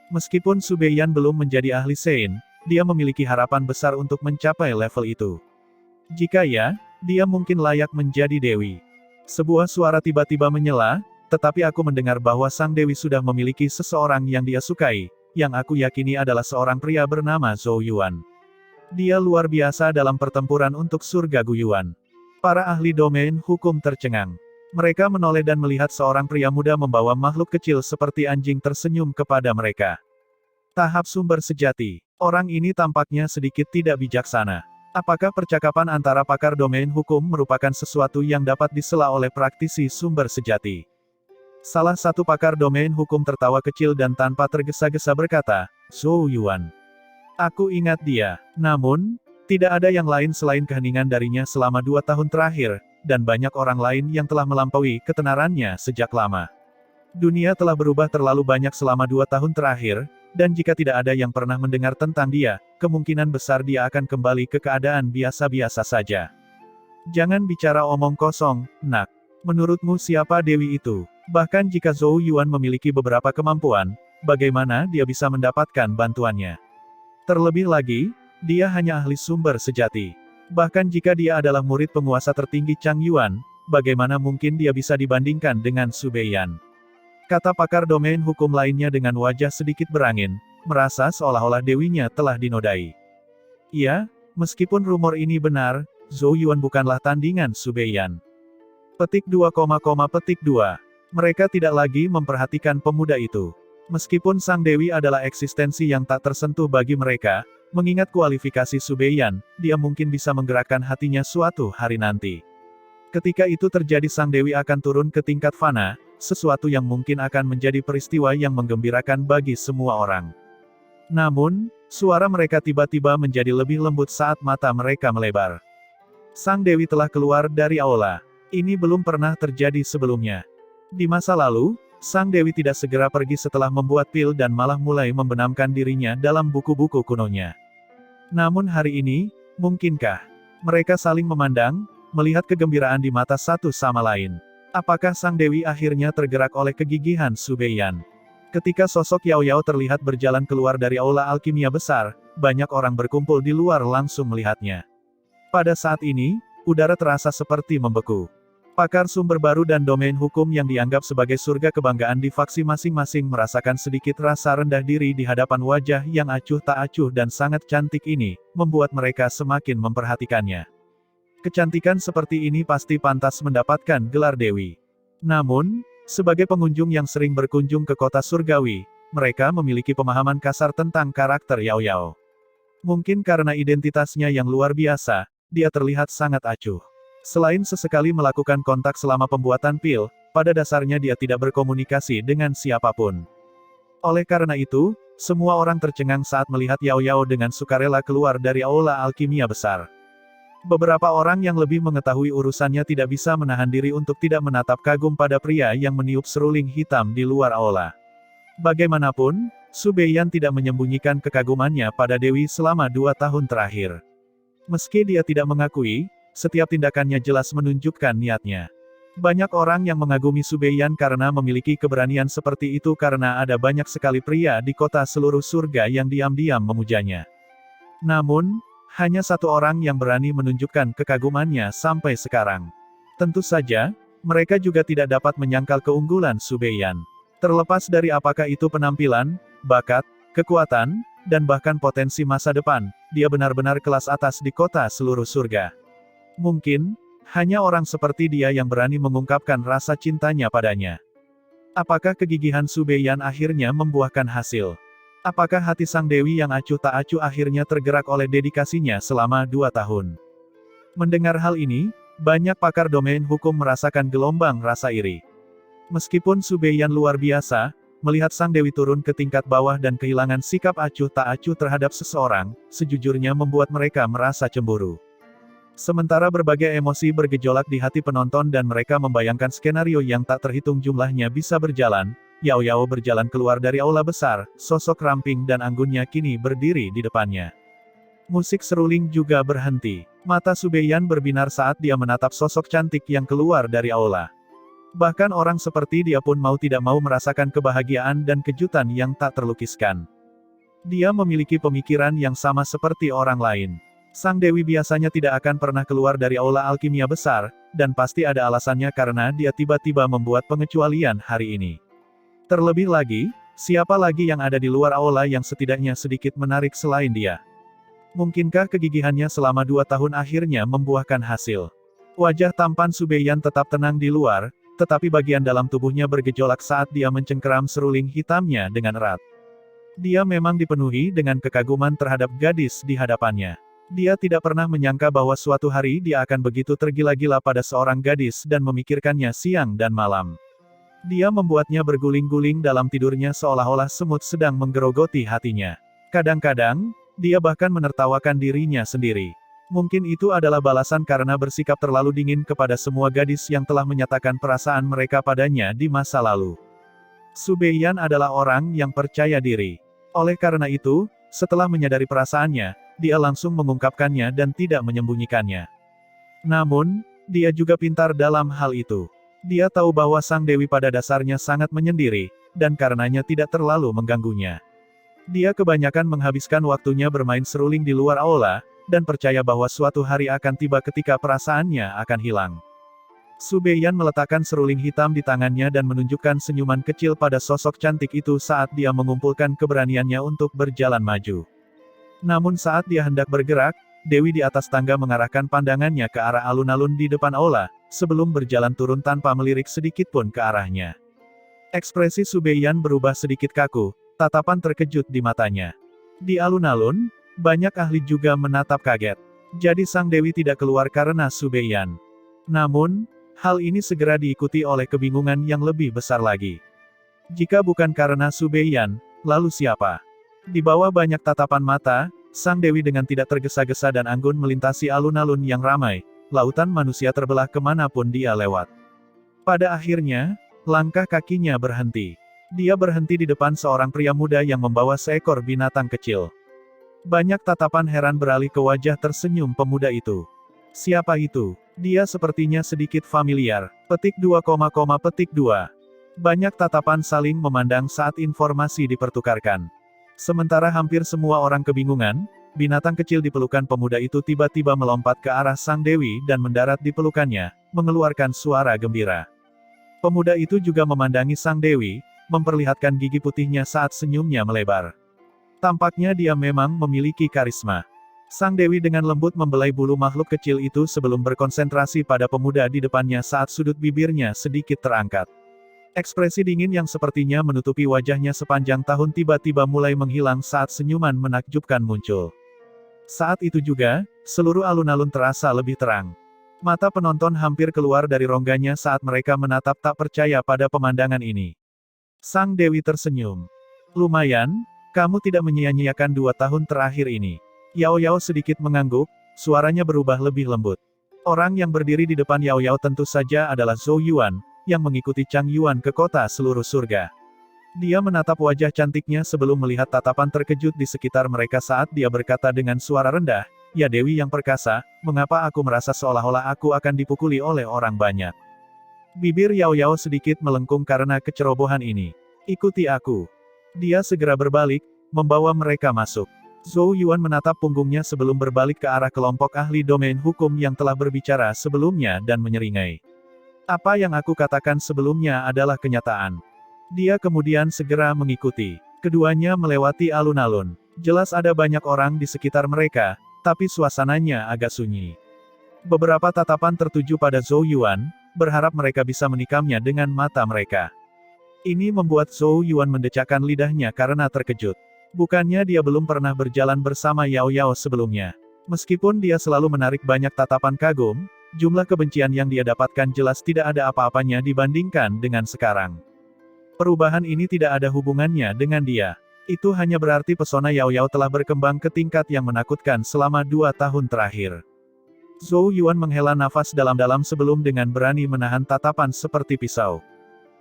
Meskipun Su Beiyan belum menjadi ahli Sein, dia memiliki harapan besar untuk mencapai level itu. Jika ya, dia mungkin layak menjadi Dewi. Sebuah suara tiba-tiba menyela, tetapi aku mendengar bahwa sang Dewi sudah memiliki seseorang yang dia sukai, yang aku yakini adalah seorang pria bernama Zhou Yuan. Dia luar biasa dalam pertempuran untuk surga Guyuan. Para ahli domain hukum tercengang. Mereka menoleh dan melihat seorang pria muda membawa makhluk kecil seperti anjing tersenyum kepada mereka. Tahap sumber sejati. Orang ini tampaknya sedikit tidak bijaksana. Apakah percakapan antara pakar domain hukum merupakan sesuatu yang dapat disela oleh praktisi sumber sejati? Salah satu pakar domain hukum tertawa kecil dan tanpa tergesa-gesa berkata, "Zhou Yuan. Aku ingat dia. Namun, tidak ada yang lain selain keheningan darinya selama 2 tahun terakhir, dan banyak orang lain yang telah melampaui ketenarannya sejak lama. Dunia telah berubah terlalu banyak selama 2 tahun terakhir, dan jika tidak ada yang pernah mendengar tentang dia, kemungkinan besar dia akan kembali ke keadaan biasa-biasa saja. Jangan bicara omong kosong, nak. Menurutmu siapa Dewi itu? Bahkan jika Zhou Yuan memiliki beberapa kemampuan, bagaimana dia bisa mendapatkan bantuannya? Terlebih lagi, dia hanya ahli sumber sejati. Bahkan jika dia adalah murid penguasa tertinggi Chang Yuan, bagaimana mungkin dia bisa dibandingkan dengan Su Beiyan? Kata pakar domain hukum lainnya dengan wajah sedikit berangin, merasa seolah-olah dewinya telah dinodai. Iya, meskipun rumor ini benar, Zhou Yuan bukanlah tandingan Su Beiyan. Petik 2, petik 2. Mereka tidak lagi memperhatikan pemuda itu. Meskipun Sang Dewi adalah eksistensi yang tak tersentuh bagi mereka, mengingat kualifikasi Su Beiyan, dia mungkin bisa menggerakkan hatinya suatu hari nanti. Ketika itu terjadi Sang Dewi akan turun ke tingkat fana, sesuatu yang mungkin akan menjadi peristiwa yang menggembirakan bagi semua orang. Namun, suara mereka tiba-tiba menjadi lebih lembut saat mata mereka melebar. Sang Dewi telah keluar dari aula. Ini belum pernah terjadi sebelumnya. Di masa lalu, Sang Dewi tidak segera pergi setelah membuat pil dan malah mulai membenamkan dirinya dalam buku-buku kunonya. Namun hari ini, mungkinkah mereka saling memandang, melihat kegembiraan di mata satu sama lain? Apakah Sang Dewi akhirnya tergerak oleh kegigihan Su Beiyan? Ketika sosok Yao Yao terlihat berjalan keluar dari aula alkimia besar, banyak orang berkumpul di luar langsung melihatnya. Pada saat ini, udara terasa seperti membeku. Pakar sumber baru dan domain hukum yang dianggap sebagai surga kebanggaan di faksi masing-masing merasakan sedikit rasa rendah diri di hadapan wajah yang acuh tak acuh dan sangat cantik ini, membuat mereka semakin memperhatikannya. Kecantikan seperti ini pasti pantas mendapatkan gelar dewi. Namun, sebagai pengunjung yang sering berkunjung ke kota surgawi, mereka memiliki pemahaman kasar tentang karakter Yao Yao. Mungkin karena identitasnya yang luar biasa, dia terlihat sangat acuh. Selain sesekali melakukan kontak selama pembuatan pil, pada dasarnya dia tidak berkomunikasi dengan siapapun. Oleh karena itu, semua orang tercengang saat melihat Yao Yao dengan sukarela keluar dari aula alkimia besar. Beberapa orang yang lebih mengetahui urusannya tidak bisa menahan diri untuk tidak menatap kagum pada pria yang meniup seruling hitam di luar aula. Bagaimanapun, Su Beiyan tidak menyembunyikan kekagumannya pada Dewi selama 2 tahun terakhir. Meski dia tidak mengakui, setiap tindakannya jelas menunjukkan niatnya. Banyak orang yang mengagumi Su Beiyan karena memiliki keberanian seperti itu karena ada banyak sekali pria di kota seluruh surga yang diam-diam memujanya. Namun, hanya satu orang yang berani menunjukkan kekagumannya sampai sekarang. Tentu saja, mereka juga tidak dapat menyangkal keunggulan Su Beiyan. Terlepas dari apakah itu penampilan, bakat, kekuatan, dan bahkan potensi masa depan, dia benar-benar kelas atas di kota seluruh surga. Mungkin, hanya orang seperti dia yang berani mengungkapkan rasa cintanya padanya. Apakah kegigihan Su Beiyan akhirnya membuahkan hasil? Apakah hati Sang Dewi yang acuh tak acuh akhirnya tergerak oleh dedikasinya selama 2 tahun? Mendengar hal ini, banyak pakar domain hukum merasakan gelombang rasa iri. Meskipun Su Beiyan luar biasa, melihat Sang Dewi turun ke tingkat bawah dan kehilangan sikap acuh tak acuh terhadap seseorang, sejujurnya membuat mereka merasa cemburu. Sementara berbagai emosi bergejolak di hati penonton dan mereka membayangkan skenario yang tak terhitung jumlahnya bisa berjalan, Yao Yao berjalan keluar dari aula besar, sosok ramping dan anggunnya kini berdiri di depannya. Musik seruling juga berhenti. Mata Su Beiyan berbinar saat dia menatap sosok cantik yang keluar dari aula. Bahkan orang seperti dia pun mau tidak mau merasakan kebahagiaan dan kejutan yang tak terlukiskan. Dia memiliki pemikiran yang sama seperti orang lain. Sang Dewi biasanya tidak akan pernah keluar dari aula alkimia besar, dan pasti ada alasannya karena dia tiba-tiba membuat pengecualian hari ini. Terlebih lagi, siapa lagi yang ada di luar aula yang setidaknya sedikit menarik selain dia? Mungkinkah kegigihannya selama 2 tahun akhirnya membuahkan hasil? Wajah tampan Su Beiyan tetap tenang di luar, tetapi bagian dalam tubuhnya bergejolak saat dia mencengkeram seruling hitamnya dengan erat. Dia memang dipenuhi dengan kekaguman terhadap gadis di hadapannya. Dia tidak pernah menyangka bahwa suatu hari dia akan begitu tergila-gila pada seorang gadis dan memikirkannya siang dan malam. Dia membuatnya berguling-guling dalam tidurnya seolah-olah semut sedang menggerogoti hatinya. Kadang-kadang, dia bahkan menertawakan dirinya sendiri. Mungkin itu adalah balasan karena bersikap terlalu dingin kepada semua gadis yang telah menyatakan perasaan mereka padanya di masa lalu. Su Beiyan adalah orang yang percaya diri. Oleh karena itu, setelah menyadari perasaannya, dia langsung mengungkapkannya dan tidak menyembunyikannya. Namun, dia juga pintar dalam hal itu. Dia tahu bahwa Sang Dewi pada dasarnya sangat menyendiri, dan karenanya tidak terlalu mengganggunya. Dia kebanyakan menghabiskan waktunya bermain seruling di luar aula, dan percaya bahwa suatu hari akan tiba ketika perasaannya akan hilang. Su Beiyan meletakkan seruling hitam di tangannya dan menunjukkan senyuman kecil pada sosok cantik itu saat dia mengumpulkan keberaniannya untuk berjalan maju. Namun saat dia hendak bergerak, Dewi di atas tangga mengarahkan pandangannya ke arah alun-alun di depan aula, sebelum berjalan turun tanpa melirik sedikit pun ke arahnya. Ekspresi Su Beiyan berubah sedikit kaku, tatapan terkejut di matanya. Di alun-alun, banyak ahli juga menatap kaget. Jadi Sang Dewi tidak keluar karena Su Beiyan. Namun, hal ini segera diikuti oleh kebingungan yang lebih besar lagi. Jika bukan karena Su Beiyan, lalu siapa? Di bawah banyak tatapan mata, Sang Dewi dengan tidak tergesa-gesa dan anggun melintasi alun-alun yang ramai, lautan manusia terbelah kemanapun dia lewat. Pada akhirnya, langkah kakinya berhenti. Dia berhenti di depan seorang pria muda yang membawa seekor binatang kecil. Banyak tatapan heran beralih ke wajah tersenyum pemuda itu. Siapa itu? Dia sepertinya sedikit familiar. Petik 2, petik 2. Banyak tatapan saling memandang saat informasi dipertukarkan. Sementara hampir semua orang kebingungan, binatang kecil di pelukan pemuda itu tiba-tiba melompat ke arah Sang Dewi dan mendarat di pelukannya, mengeluarkan suara gembira. Pemuda itu juga memandangi Sang Dewi, memperlihatkan gigi putihnya saat senyumnya melebar. Tampaknya dia memang memiliki karisma. Sang Dewi dengan lembut membelai bulu makhluk kecil itu sebelum berkonsentrasi pada pemuda di depannya saat sudut bibirnya sedikit terangkat. Ekspresi dingin yang sepertinya menutupi wajahnya sepanjang tahun tiba-tiba mulai menghilang saat senyuman menakjubkan muncul. Saat itu juga, seluruh alun-alun terasa lebih terang. Mata penonton hampir keluar dari rongganya saat mereka menatap tak percaya pada pemandangan ini. Sang Dewi tersenyum. Lumayan, kamu tidak menyia-nyiakan 2 tahun terakhir ini. Yao Yao sedikit mengangguk, suaranya berubah lebih lembut. Orang yang berdiri di depan Yao Yao tentu saja adalah Zhou Yuan, yang mengikuti Chang Yuan ke kota seluruh surga. Dia menatap wajah cantiknya sebelum melihat tatapan terkejut di sekitar mereka saat dia berkata dengan suara rendah, "Ya Dewi yang perkasa, mengapa aku merasa seolah-olah aku akan dipukuli oleh orang banyak?" Bibir Yao Yao sedikit melengkung karena kecerobohan ini. "Ikuti aku." Dia segera berbalik, membawa mereka masuk. Zhou Yuan menatap punggungnya sebelum berbalik ke arah kelompok ahli domain hukum yang telah berbicara sebelumnya dan menyeringai. Apa yang aku katakan sebelumnya adalah kenyataan. Dia kemudian segera mengikuti. Keduanya melewati alun-alun. Jelas ada banyak orang di sekitar mereka, tapi suasananya agak sunyi. Beberapa tatapan tertuju pada Zhou Yuan, berharap mereka bisa menikamnya dengan mata mereka. Ini membuat Zhou Yuan mendecakkan lidahnya karena terkejut. Bukannya dia belum pernah berjalan bersama Yao Yao sebelumnya. Meskipun dia selalu menarik banyak tatapan kagum, jumlah kebencian yang dia dapatkan jelas tidak ada apa-apanya dibandingkan dengan sekarang. Perubahan ini tidak ada hubungannya dengan dia. Itu hanya berarti pesona Yao Yao telah berkembang ke tingkat yang menakutkan selama 2 tahun terakhir. Zhou Yuan menghela nafas dalam-dalam sebelum dengan berani menahan tatapan seperti pisau.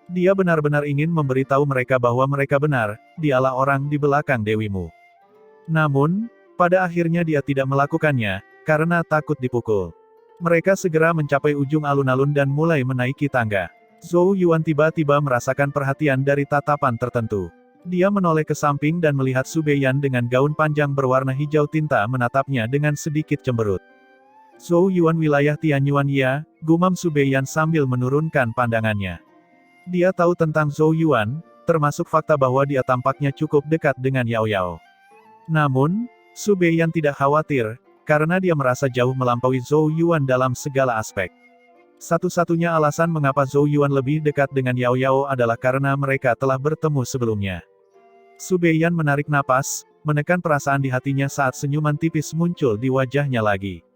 Dia benar-benar ingin memberitahu mereka bahwa mereka benar, dialah orang di belakang dewimu. Namun, pada akhirnya dia tidak melakukannya, karena takut dipukul. Mereka segera mencapai ujung alun-alun dan mulai menaiki tangga. Zhou Yuan tiba-tiba merasakan perhatian dari tatapan tertentu. Dia menoleh ke samping dan melihat Su Beiyan dengan gaun panjang berwarna hijau tinta menatapnya dengan sedikit cemberut. Zhou Yuan wilayah Tianyuan ya, gumam Su Beiyan sambil menurunkan pandangannya. Dia tahu tentang Zhou Yuan, termasuk fakta bahwa dia tampaknya cukup dekat dengan Yao Yao. Namun, Su Beiyan tidak khawatir, karena dia merasa jauh melampaui Zhou Yuan dalam segala aspek. Satu-satunya alasan mengapa Zhou Yuan lebih dekat dengan Yao Yao adalah karena mereka telah bertemu sebelumnya. Su Beiyan menarik napas, menekan perasaan di hatinya saat senyuman tipis muncul di wajahnya lagi.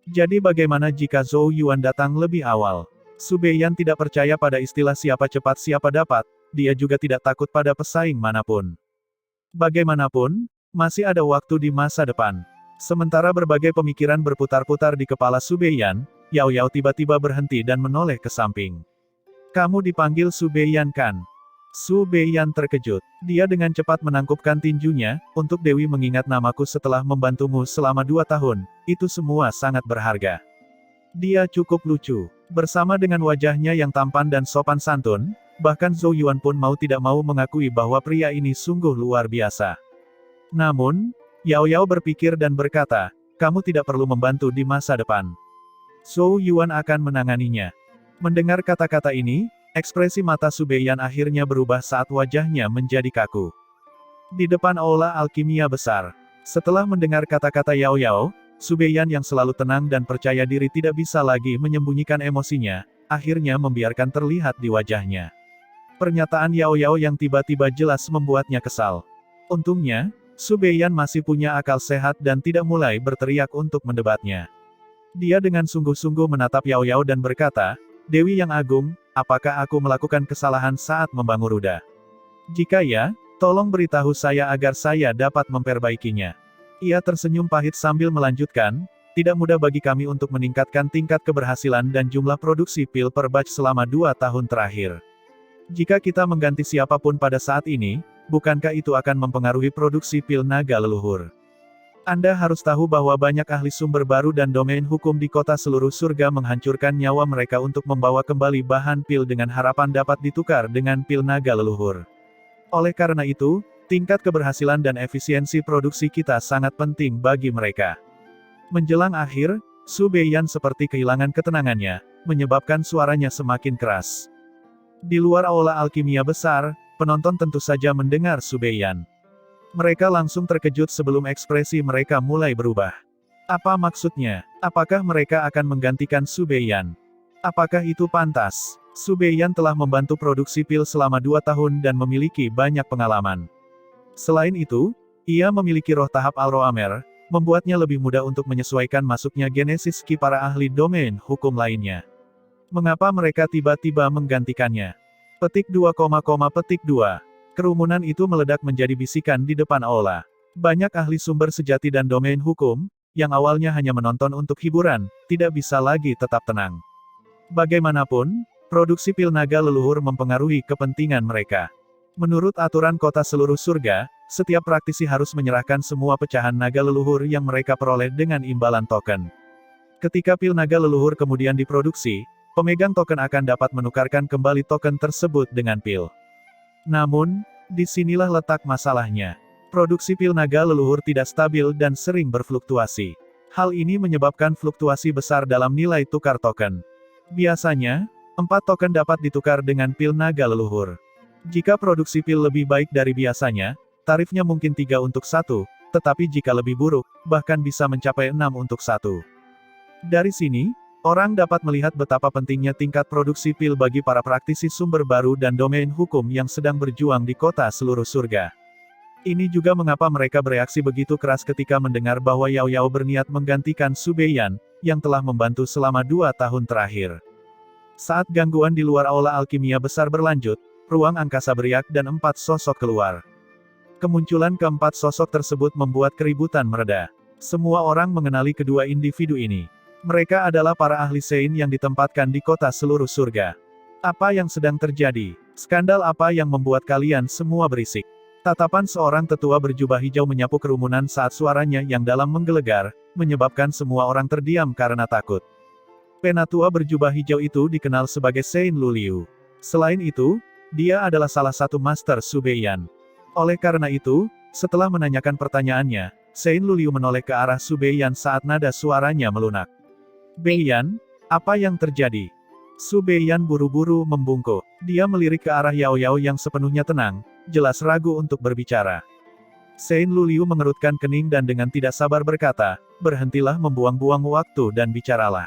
Jadi bagaimana jika Zhou Yuan datang lebih awal? Su Beiyan tidak percaya pada istilah siapa cepat siapa dapat, dia juga tidak takut pada pesaing manapun. Bagaimanapun, masih ada waktu di masa depan. Sementara berbagai pemikiran berputar-putar di kepala Su Beiyan, Yao Yao tiba-tiba berhenti dan menoleh ke samping. "Kamu dipanggil Su Beiyan kan?" Su Beiyan terkejut. Dia dengan cepat menangkupkan tinjunya, "Untuk Dewi mengingat namaku setelah membantumu selama 2 tahun, itu semua sangat berharga." Dia cukup lucu. Bersama dengan wajahnya yang tampan dan sopan santun, bahkan Zhou Yuan pun mau tidak mau mengakui bahwa pria ini sungguh luar biasa. Namun, Yao Yao berpikir dan berkata, kamu tidak perlu membantu di masa depan. Zhou Yuan akan menanganinya. Mendengar kata-kata ini, ekspresi mata Su Beiyan akhirnya berubah saat wajahnya menjadi kaku. Di depan aula alkimia besar. Setelah mendengar kata-kata Yao Yao, Su Beiyan yang selalu tenang dan percaya diri tidak bisa lagi menyembunyikan emosinya, akhirnya membiarkan terlihat di wajahnya. Pernyataan Yao Yao yang tiba-tiba jelas membuatnya kesal. Untungnya, Su Beiyan masih punya akal sehat dan tidak mulai berteriak untuk mendebatnya. Dia dengan sungguh-sungguh menatap Yao Yao dan berkata, Dewi yang Agung, apakah aku melakukan kesalahan saat membangun Ruda? Jika ya, tolong beritahu saya agar saya dapat memperbaikinya. Ia tersenyum pahit sambil melanjutkan, tidak mudah bagi kami untuk meningkatkan tingkat keberhasilan dan jumlah produksi pil per batch selama 2 tahun terakhir. Jika kita mengganti siapapun pada saat ini, bukankah itu akan mempengaruhi produksi pil naga leluhur? Anda harus tahu bahwa banyak ahli sumber baru dan domain hukum di kota seluruh surga menghancurkan nyawa mereka untuk membawa kembali bahan pil dengan harapan dapat ditukar dengan pil naga leluhur. Oleh karena itu, tingkat keberhasilan dan efisiensi produksi kita sangat penting bagi mereka. Menjelang akhir, Su Beiyan seperti kehilangan ketenangannya, menyebabkan suaranya semakin keras. Di luar aula alkimia besar, penonton tentu saja mendengar Su Beiyan. Mereka langsung terkejut sebelum ekspresi mereka mulai berubah. Apa maksudnya? Apakah mereka akan menggantikan Su Beiyan? Apakah itu pantas? Su Beiyan telah membantu produksi pil selama 2 tahun dan memiliki banyak pengalaman. Selain itu, ia memiliki roh tahap Al-Roamer, membuatnya lebih mudah untuk menyesuaikan masuknya genesis ki para ahli domain hukum lainnya. Mengapa mereka tiba-tiba menggantikannya? Petik 2, petik 2. Kerumunan itu meledak menjadi bisikan di depan aula. Banyak ahli sumber sejati dan domain hukum, yang awalnya hanya menonton untuk hiburan, tidak bisa lagi tetap tenang. Bagaimanapun, produksi pil naga leluhur mempengaruhi kepentingan mereka. Menurut aturan kota seluruh surga, setiap praktisi harus menyerahkan semua pecahan naga leluhur yang mereka peroleh dengan imbalan token. Ketika pil naga leluhur kemudian diproduksi, pemegang token akan dapat menukarkan kembali token tersebut dengan pil. Namun, disinilah letak masalahnya. Produksi pil naga leluhur tidak stabil dan sering berfluktuasi. Hal ini menyebabkan fluktuasi besar dalam nilai tukar token. Biasanya, 4 token dapat ditukar dengan pil naga leluhur. Jika produksi pil lebih baik dari biasanya, tarifnya mungkin 3 untuk 1, tetapi jika lebih buruk, bahkan bisa mencapai 6 untuk 1. Dari sini, orang dapat melihat betapa pentingnya tingkat produksi pil bagi para praktisi sumber baru dan domain hukum yang sedang berjuang di kota seluruh surga. Ini juga mengapa mereka bereaksi begitu keras ketika mendengar bahwa Yao Yao berniat menggantikan Su Beiyan, yang telah membantu selama 2 tahun terakhir. Saat gangguan di luar aula alkimia besar berlanjut, ruang angkasa beriak dan 4 sosok keluar. Kemunculan keempat sosok tersebut membuat keributan mereda. Semua orang mengenali kedua individu ini. Mereka adalah para ahli Sein yang ditempatkan di kota seluruh surga. Apa yang sedang terjadi? Skandal apa yang membuat kalian semua berisik? Tatapan seorang tetua berjubah hijau menyapu kerumunan saat suaranya yang dalam menggelegar, menyebabkan semua orang terdiam karena takut. Penatua berjubah hijau itu dikenal sebagai Sein Luliu. Selain itu, dia adalah salah satu master Su Beiyan. Oleh karena itu, setelah menanyakan pertanyaannya, Sein Luliu menoleh ke arah Su Beiyan saat nada suaranya melunak. Beiyan, apa yang terjadi? Su Beiyan buru-buru membungkuk. Dia melirik ke arah Yao Yao yang sepenuhnya tenang, jelas ragu untuk berbicara. Sein Luliu mengerutkan kening dan dengan tidak sabar berkata, berhentilah membuang-buang waktu dan bicaralah.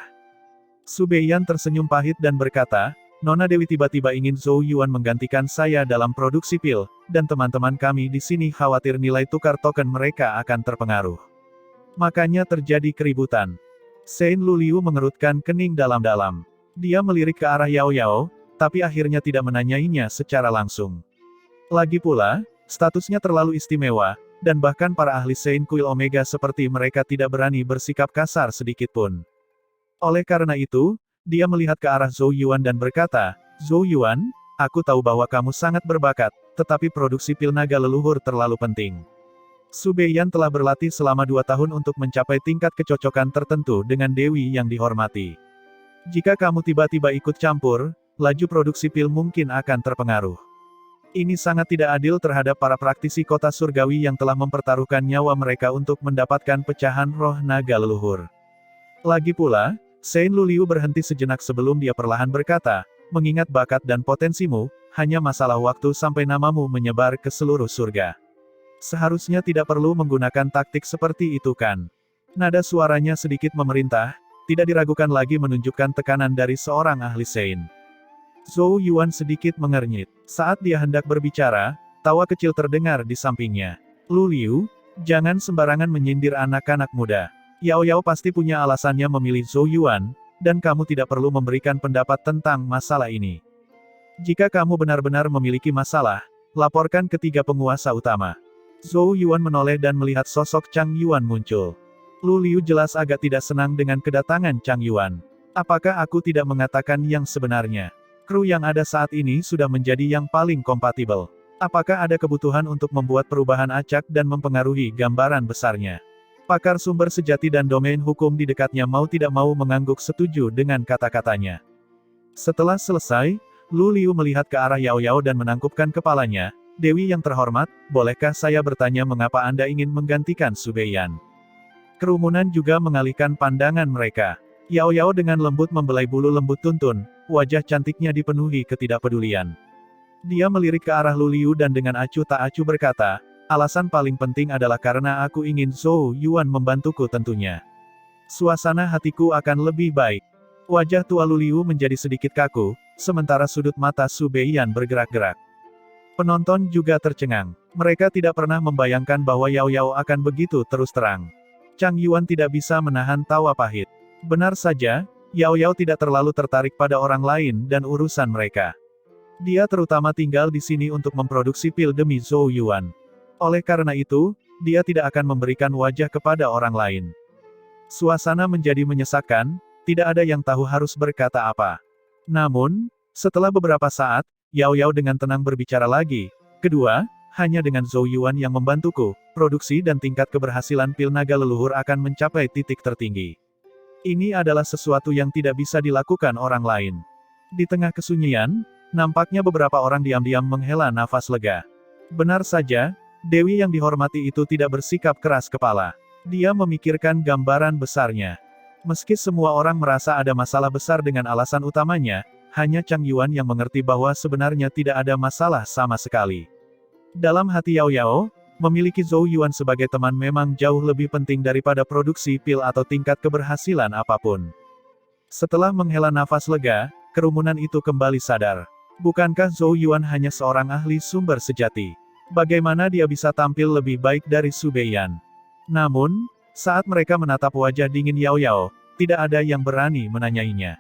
Su Beiyan tersenyum pahit dan berkata, Nona Dewi tiba-tiba ingin Zhou Yuan menggantikan saya dalam produksi pil, dan teman-teman kami di sini khawatir nilai tukar token mereka akan terpengaruh. Makanya terjadi keributan. Sein Luliu mengerutkan kening dalam-dalam. Dia melirik ke arah Yao Yao, tapi akhirnya tidak menanyainya secara langsung. Lagi pula, statusnya terlalu istimewa, dan bahkan para ahli Sein Kuil Omega seperti mereka tidak berani bersikap kasar sedikitpun. Oleh karena itu, dia melihat ke arah Zhou Yuan dan berkata, Zhou Yuan, aku tahu bahwa kamu sangat berbakat, tetapi produksi pil naga leluhur terlalu penting. Su Beiyan telah berlatih selama 2 tahun untuk mencapai tingkat kecocokan tertentu dengan Dewi yang dihormati. Jika kamu tiba-tiba ikut campur, laju produksi pil mungkin akan terpengaruh. Ini sangat tidak adil terhadap para praktisi kota surgawi yang telah mempertaruhkan nyawa mereka untuk mendapatkan pecahan roh naga leluhur. Lagi pula, Saint Luliu berhenti sejenak sebelum dia perlahan berkata, mengingat bakat dan potensimu, hanya masalah waktu sampai namamu menyebar ke seluruh surga. Seharusnya tidak perlu menggunakan taktik seperti itu kan? Nada suaranya sedikit memerintah, tidak diragukan lagi menunjukkan tekanan dari seorang ahli Saint. Zhou Yuan sedikit mengernyit. Saat dia hendak berbicara, tawa kecil terdengar di sampingnya. Lu Liu, jangan sembarangan menyindir anak-anak muda. Yao Yao pasti punya alasannya memilih Zhou Yuan, dan kamu tidak perlu memberikan pendapat tentang masalah ini. Jika kamu benar-benar memiliki masalah, laporkan ketiga penguasa utama. Zhou Yuan menoleh dan melihat sosok Chang Yuan muncul. Lu Liu jelas agak tidak senang dengan kedatangan Chang Yuan. Apakah aku tidak mengatakan yang sebenarnya? Kru yang ada saat ini sudah menjadi yang paling kompatibel. Apakah ada kebutuhan untuk membuat perubahan acak dan mempengaruhi gambaran besarnya? Pakar sumber sejati dan domain hukum di dekatnya mau tidak mau mengangguk setuju dengan kata-katanya. Setelah selesai, Lu Liu melihat ke arah Yao Yao dan menangkupkan kepalanya. Dewi yang terhormat, bolehkah saya bertanya mengapa Anda ingin menggantikan Su Beiyan? Kerumunan juga mengalihkan pandangan mereka. Yao Yao dengan lembut membelai bulu lembut tuntun, wajah cantiknya dipenuhi ketidakpedulian. Dia melirik ke arah Lu Liu dan dengan acuh tak acuh berkata, alasan paling penting adalah karena aku ingin Zhou Yuan membantuku tentunya. Suasana hatiku akan lebih baik. Wajah tua Lu Liu menjadi sedikit kaku, sementara sudut mata Su Beiyan bergerak-gerak. Penonton juga tercengang. Mereka tidak pernah membayangkan bahwa Yao Yao akan begitu terus terang. Chang Yuan tidak bisa menahan tawa pahit. Benar saja, Yao Yao tidak terlalu tertarik pada orang lain dan urusan mereka. Dia terutama tinggal di sini untuk memproduksi pil demi Zhou Yuan. Oleh karena itu, dia tidak akan memberikan wajah kepada orang lain. Suasana menjadi menyesakkan, tidak ada yang tahu harus berkata apa. Namun, setelah beberapa saat, Yao Yao dengan tenang berbicara lagi. Kedua, hanya dengan Zhou Yuan yang membantuku, produksi dan tingkat keberhasilan pil naga leluhur akan mencapai titik tertinggi. Ini adalah sesuatu yang tidak bisa dilakukan orang lain. Di tengah kesunyian, nampaknya beberapa orang diam-diam menghela nafas lega. Benar saja, Dewi yang dihormati itu tidak bersikap keras kepala. Dia memikirkan gambaran besarnya. Meski semua orang merasa ada masalah besar dengan alasan utamanya, hanya Chang Yuan yang mengerti bahwa sebenarnya tidak ada masalah sama sekali. Dalam hati Yao Yao, memiliki Zhou Yuan sebagai teman memang jauh lebih penting daripada produksi pil atau tingkat keberhasilan apapun. Setelah menghela nafas lega, kerumunan itu kembali sadar. Bukankah Zhou Yuan hanya seorang ahli sumber sejati? Bagaimana dia bisa tampil lebih baik dari Su Beiyan? Namun, saat mereka menatap wajah dingin Yao Yao, tidak ada yang berani menanyainya.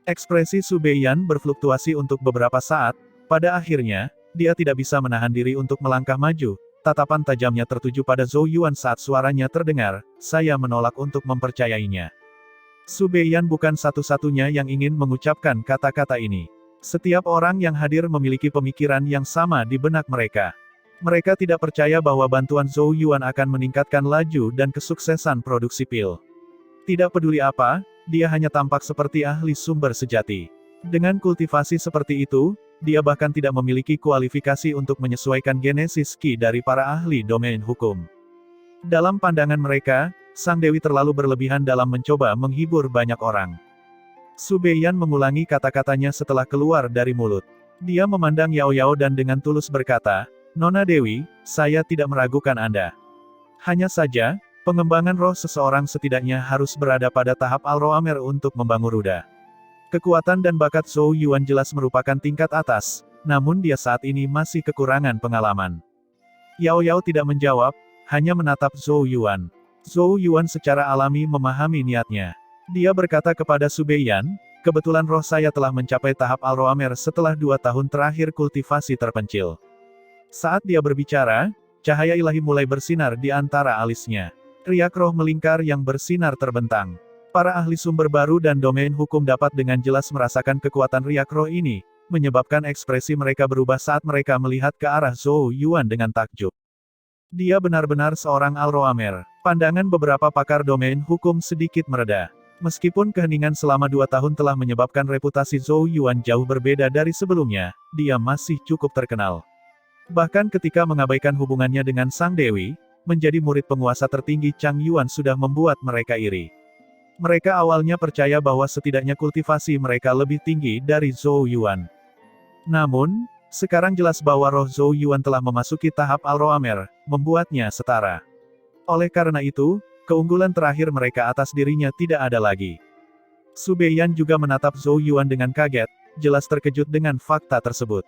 Ekspresi Su Beiyan berfluktuasi untuk beberapa saat, pada akhirnya, dia tidak bisa menahan diri untuk melangkah maju. Tatapan tajamnya tertuju pada Zhou Yuan saat suaranya terdengar, saya menolak untuk mempercayainya. Su Beiyan bukan satu-satunya yang ingin mengucapkan kata-kata ini. Setiap orang yang hadir memiliki pemikiran yang sama di benak mereka. Mereka tidak percaya bahwa bantuan Zhou Yuan akan meningkatkan laju dan kesuksesan produksi pil. Tidak peduli apa, dia hanya tampak seperti ahli sumber sejati. Dengan kultivasi seperti itu, dia bahkan tidak memiliki kualifikasi untuk menyesuaikan genesis Qi dari para ahli domain hukum. Dalam pandangan mereka, Sang Dewi terlalu berlebihan dalam mencoba menghibur banyak orang. Su Beiyan mengulangi kata-katanya setelah keluar dari mulut. Dia memandang Yao Yao dan dengan tulus berkata, Nona Dewi, saya tidak meragukan Anda. Hanya saja, pengembangan roh seseorang setidaknya harus berada pada tahap Al-Roamer untuk membangun Ruda. Kekuatan dan bakat Zhou Yuan jelas merupakan tingkat atas, namun dia saat ini masih kekurangan pengalaman. Yao Yao tidak menjawab, hanya menatap Zhou Yuan. Zhou Yuan secara alami memahami niatnya. Dia berkata kepada Su Beiyan, kebetulan roh saya telah mencapai tahap Al-Roamer setelah 2 tahun terakhir kultivasi terpencil. Saat dia berbicara, cahaya ilahi mulai bersinar di antara alisnya. Riak roh melingkar yang bersinar terbentang. Para ahli sumber baru dan domain hukum dapat dengan jelas merasakan kekuatan riak roh ini, menyebabkan ekspresi mereka berubah saat mereka melihat ke arah Zhou Yuan dengan takjub. Dia benar-benar seorang Al-Roamer. Pandangan beberapa pakar domain hukum sedikit mereda. Meskipun keheningan selama 2 tahun telah menyebabkan reputasi Zhou Yuan jauh berbeda dari sebelumnya, dia masih cukup terkenal. Bahkan ketika mengabaikan hubungannya dengan Sang Dewi, menjadi murid penguasa tertinggi Chang Yuan sudah membuat mereka iri. Mereka awalnya percaya bahwa setidaknya kultivasi mereka lebih tinggi dari Zhou Yuan. Namun, sekarang jelas bahwa roh Zhou Yuan telah memasuki tahap Al-Roamer, membuatnya setara. Oleh karena itu, keunggulan terakhir mereka atas dirinya tidak ada lagi. Su Beiyan juga menatap Zhou Yuan dengan kaget, jelas terkejut dengan fakta tersebut.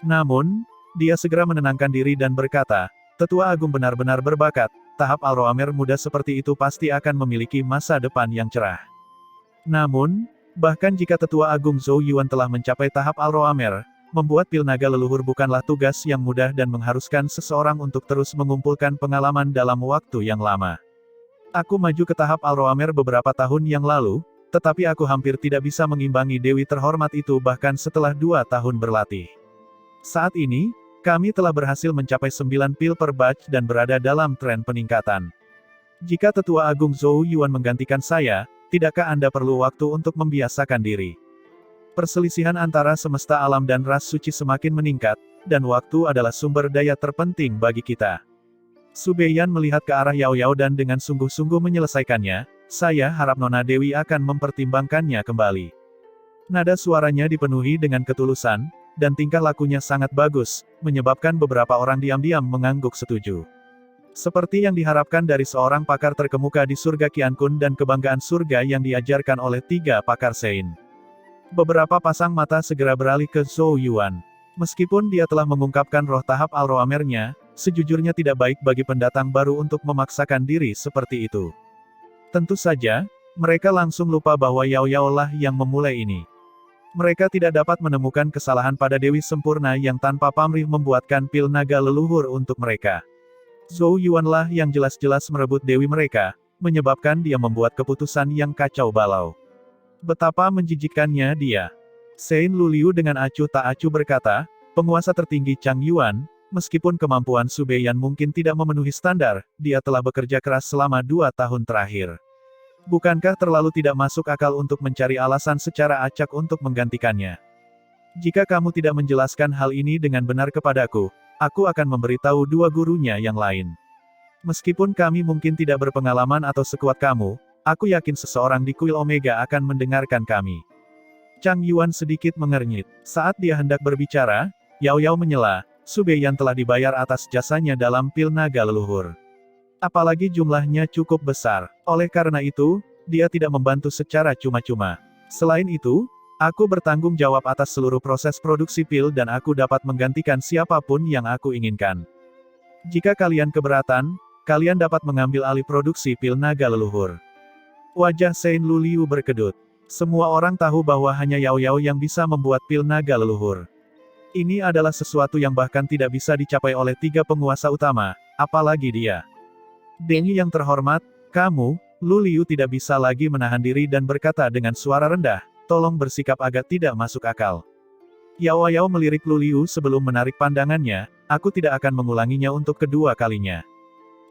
Namun, dia segera menenangkan diri dan berkata, Tetua Agung benar-benar berbakat, tahap Al-Roamer muda seperti itu pasti akan memiliki masa depan yang cerah. Namun, bahkan jika Tetua Agung Zhou Yuan telah mencapai tahap Al-Roamer, membuat pil naga leluhur bukanlah tugas yang mudah dan mengharuskan seseorang untuk terus mengumpulkan pengalaman dalam waktu yang lama. Aku maju ke tahap Al-Roamer beberapa tahun yang lalu, tetapi aku hampir tidak bisa mengimbangi Dewi terhormat itu bahkan setelah 2 tahun berlatih. Saat ini, kami telah berhasil mencapai 9 pil per batch dan berada dalam tren peningkatan. Jika Tetua Agung Zhou Yuan menggantikan saya, tidakkah Anda perlu waktu untuk membiasakan diri? Perselisihan antara semesta alam dan ras suci semakin meningkat, dan waktu adalah sumber daya terpenting bagi kita. Su Beiyan melihat ke arah Yao Yao dan dengan sungguh-sungguh menyelesaikannya, saya harap Nona Dewi akan mempertimbangkannya kembali. Nada suaranya dipenuhi dengan ketulusan, dan tingkah lakunya sangat bagus, menyebabkan beberapa orang diam-diam mengangguk setuju. Seperti yang diharapkan dari seorang pakar terkemuka di surga Qiankun dan kebanggaan surga yang diajarkan oleh 3 pakar Sein. Beberapa pasang mata segera beralih ke Zhou Yuan. Meskipun dia telah mengungkapkan roh tahap Al-Roamernya, sejujurnya tidak baik bagi pendatang baru untuk memaksakan diri seperti itu. Tentu saja, mereka langsung lupa bahwa Yao Yao lah yang memulai ini. Mereka tidak dapat menemukan kesalahan pada Dewi Sempurna yang tanpa pamrih membuatkan pil naga leluhur untuk mereka. Zhou Yuan lah yang jelas-jelas merebut Dewi mereka, menyebabkan dia membuat keputusan yang kacau balau. Betapa menjijikkannya dia. Sein Luliu dengan acuh tak acuh berkata, penguasa tertinggi Chang Yuan, meskipun kemampuan Su Beiyan mungkin tidak memenuhi standar, dia telah bekerja keras selama 2 tahun terakhir. Bukankah terlalu tidak masuk akal untuk mencari alasan secara acak untuk menggantikannya? Jika kamu tidak menjelaskan hal ini dengan benar kepadaku, aku akan memberitahu 2 gurunya yang lain. Meskipun kami mungkin tidak berpengalaman atau sekuat kamu, aku yakin seseorang di kuil Omega akan mendengarkan kami. Chang Yuan sedikit mengernyit. Saat dia hendak berbicara, Yao Yao menyela, Su Beiyan telah dibayar atas jasanya dalam pil naga leluhur. Apalagi jumlahnya cukup besar. Oleh karena itu, dia tidak membantu secara cuma-cuma. Selain itu, aku bertanggung jawab atas seluruh proses produksi pil dan aku dapat menggantikan siapapun yang aku inginkan. Jika kalian keberatan, kalian dapat mengambil alih produksi pil naga leluhur. Wajah Sein Luliu berkedut. Semua orang tahu bahwa hanya Yao Yao yang bisa membuat pil naga leluhur. Ini adalah sesuatu yang bahkan tidak bisa dicapai oleh 3 penguasa utama, apalagi dia. Dengi yang terhormat, kamu, Luliu tidak bisa lagi menahan diri dan berkata dengan suara rendah, tolong bersikap agak tidak masuk akal. Yao Yao melirik Luliu sebelum menarik pandangannya, aku tidak akan mengulanginya untuk kedua kalinya.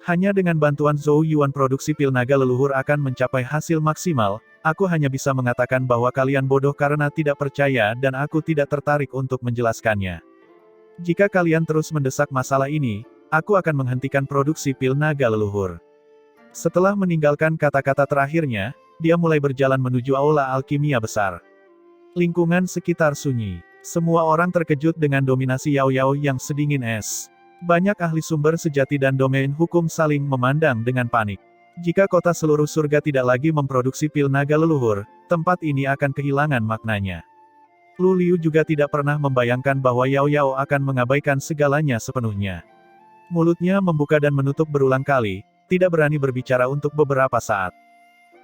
Hanya dengan bantuan Zhou Yuan produksi pil naga leluhur akan mencapai hasil maksimal, aku hanya bisa mengatakan bahwa kalian bodoh karena tidak percaya dan aku tidak tertarik untuk menjelaskannya. Jika kalian terus mendesak masalah ini, aku akan menghentikan produksi pil naga leluhur. Setelah meninggalkan kata-kata terakhirnya, dia mulai berjalan menuju aula alkimia besar. Lingkungan sekitar sunyi. Semua orang terkejut dengan dominasi Yao Yao yang sedingin es. Banyak ahli sumber sejati dan domain hukum saling memandang dengan panik. Jika kota seluruh surga tidak lagi memproduksi pil naga leluhur, tempat ini akan kehilangan maknanya. Luliu juga tidak pernah membayangkan bahwa Yao Yao akan mengabaikan segalanya sepenuhnya. Mulutnya membuka dan menutup berulang kali, tidak berani berbicara untuk beberapa saat.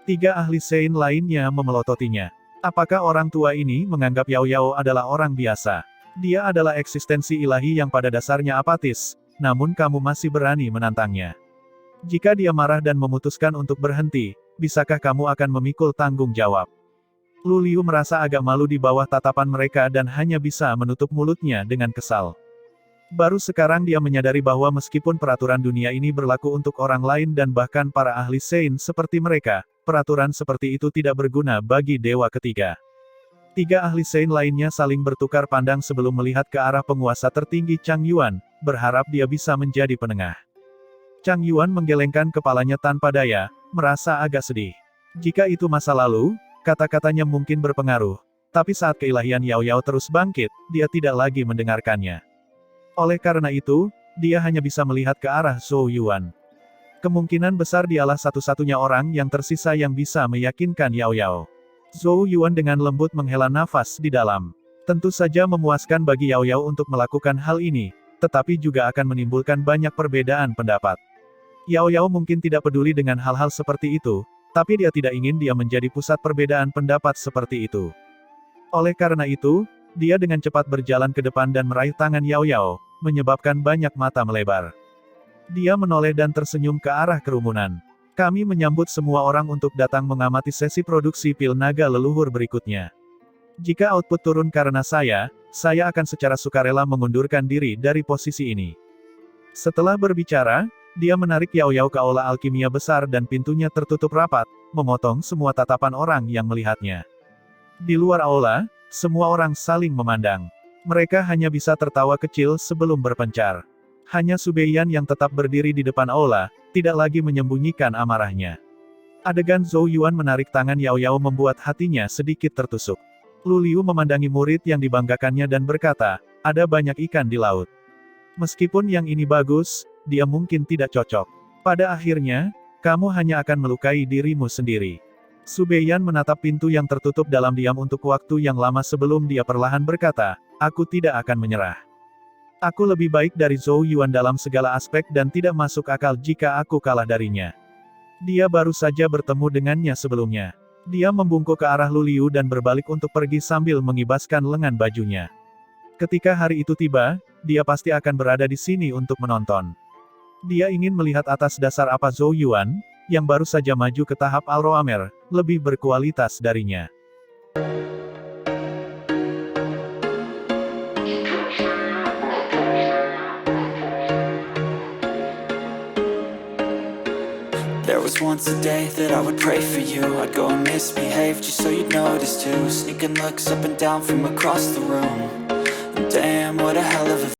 3 ahli Sein lainnya memelototinya. Apakah orang tua ini menganggap Yao Yao adalah orang biasa? Dia adalah eksistensi ilahi yang pada dasarnya apatis, namun kamu masih berani menantangnya. Jika dia marah dan memutuskan untuk berhenti, bisakah kamu akan memikul tanggung jawab? Luliu merasa agak malu di bawah tatapan mereka dan hanya bisa menutup mulutnya dengan kesal. Baru sekarang dia menyadari bahwa meskipun peraturan dunia ini berlaku untuk orang lain dan bahkan para ahli Sein seperti mereka, peraturan seperti itu tidak berguna bagi dewa ketiga. Tiga ahli Sein lainnya saling bertukar pandang sebelum melihat ke arah penguasa tertinggi Chang Yuan, berharap dia bisa menjadi penengah. Chang Yuan menggelengkan kepalanya tanpa daya, merasa agak sedih. Jika itu masa lalu, kata-katanya mungkin berpengaruh. Tapi saat keilahian Yao Yao terus bangkit, dia tidak lagi mendengarkannya. Oleh karena itu, dia hanya bisa melihat ke arah Zhou Yuan. Kemungkinan besar dialah satu-satunya orang yang tersisa yang bisa meyakinkan Yao Yao. Zhou Yuan dengan lembut menghela nafas di dalam. Tentu saja memuaskan bagi Yao Yao untuk melakukan hal ini, tetapi juga akan menimbulkan banyak perbedaan pendapat. Yao Yao mungkin tidak peduli dengan hal-hal seperti itu, tapi dia tidak ingin dia menjadi pusat perbedaan pendapat seperti itu. Oleh karena itu, dia dengan cepat berjalan ke depan dan meraih tangan Yao Yao, menyebabkan banyak mata melebar. Dia menoleh dan tersenyum ke arah kerumunan. Kami menyambut semua orang untuk datang mengamati sesi produksi pil naga leluhur berikutnya. Jika output turun karena saya akan secara sukarela mengundurkan diri dari posisi ini. Setelah berbicara, dia menarik Yao Yao ke aula alkimia besar dan pintunya tertutup rapat, memotong semua tatapan orang yang melihatnya. Di luar aula, semua orang saling memandang. Mereka hanya bisa tertawa kecil sebelum berpencar. Hanya Su Beiyan yang tetap berdiri di depan aula, tidak lagi menyembunyikan amarahnya. Adegan Zhou Yuan menarik tangan Yao Yao membuat hatinya sedikit tertusuk. Lu Liu memandangi murid yang dibanggakannya dan berkata, ada banyak ikan di laut. Meskipun yang ini bagus, dia mungkin tidak cocok. Pada akhirnya, kamu hanya akan melukai dirimu sendiri. Su Beiyan menatap pintu yang tertutup dalam diam untuk waktu yang lama sebelum dia perlahan berkata, aku tidak akan menyerah. Aku lebih baik dari Zhou Yuan dalam segala aspek dan tidak masuk akal jika aku kalah darinya. Dia baru saja bertemu dengannya sebelumnya. Dia membungkuk ke arah Lu Liu dan berbalik untuk pergi sambil mengibaskan lengan bajunya. Ketika hari itu tiba, dia pasti akan berada di sini untuk menonton. Dia ingin melihat atas dasar apa Zhou Yuan, yang baru saja maju ke tahap Alroamer, lebih berkualitas darinya. There was once a day that I would pray for you. I'd go and misbehave just so you'd notice too. Sneaking looks up and down from across the room. Damn, what a hell of a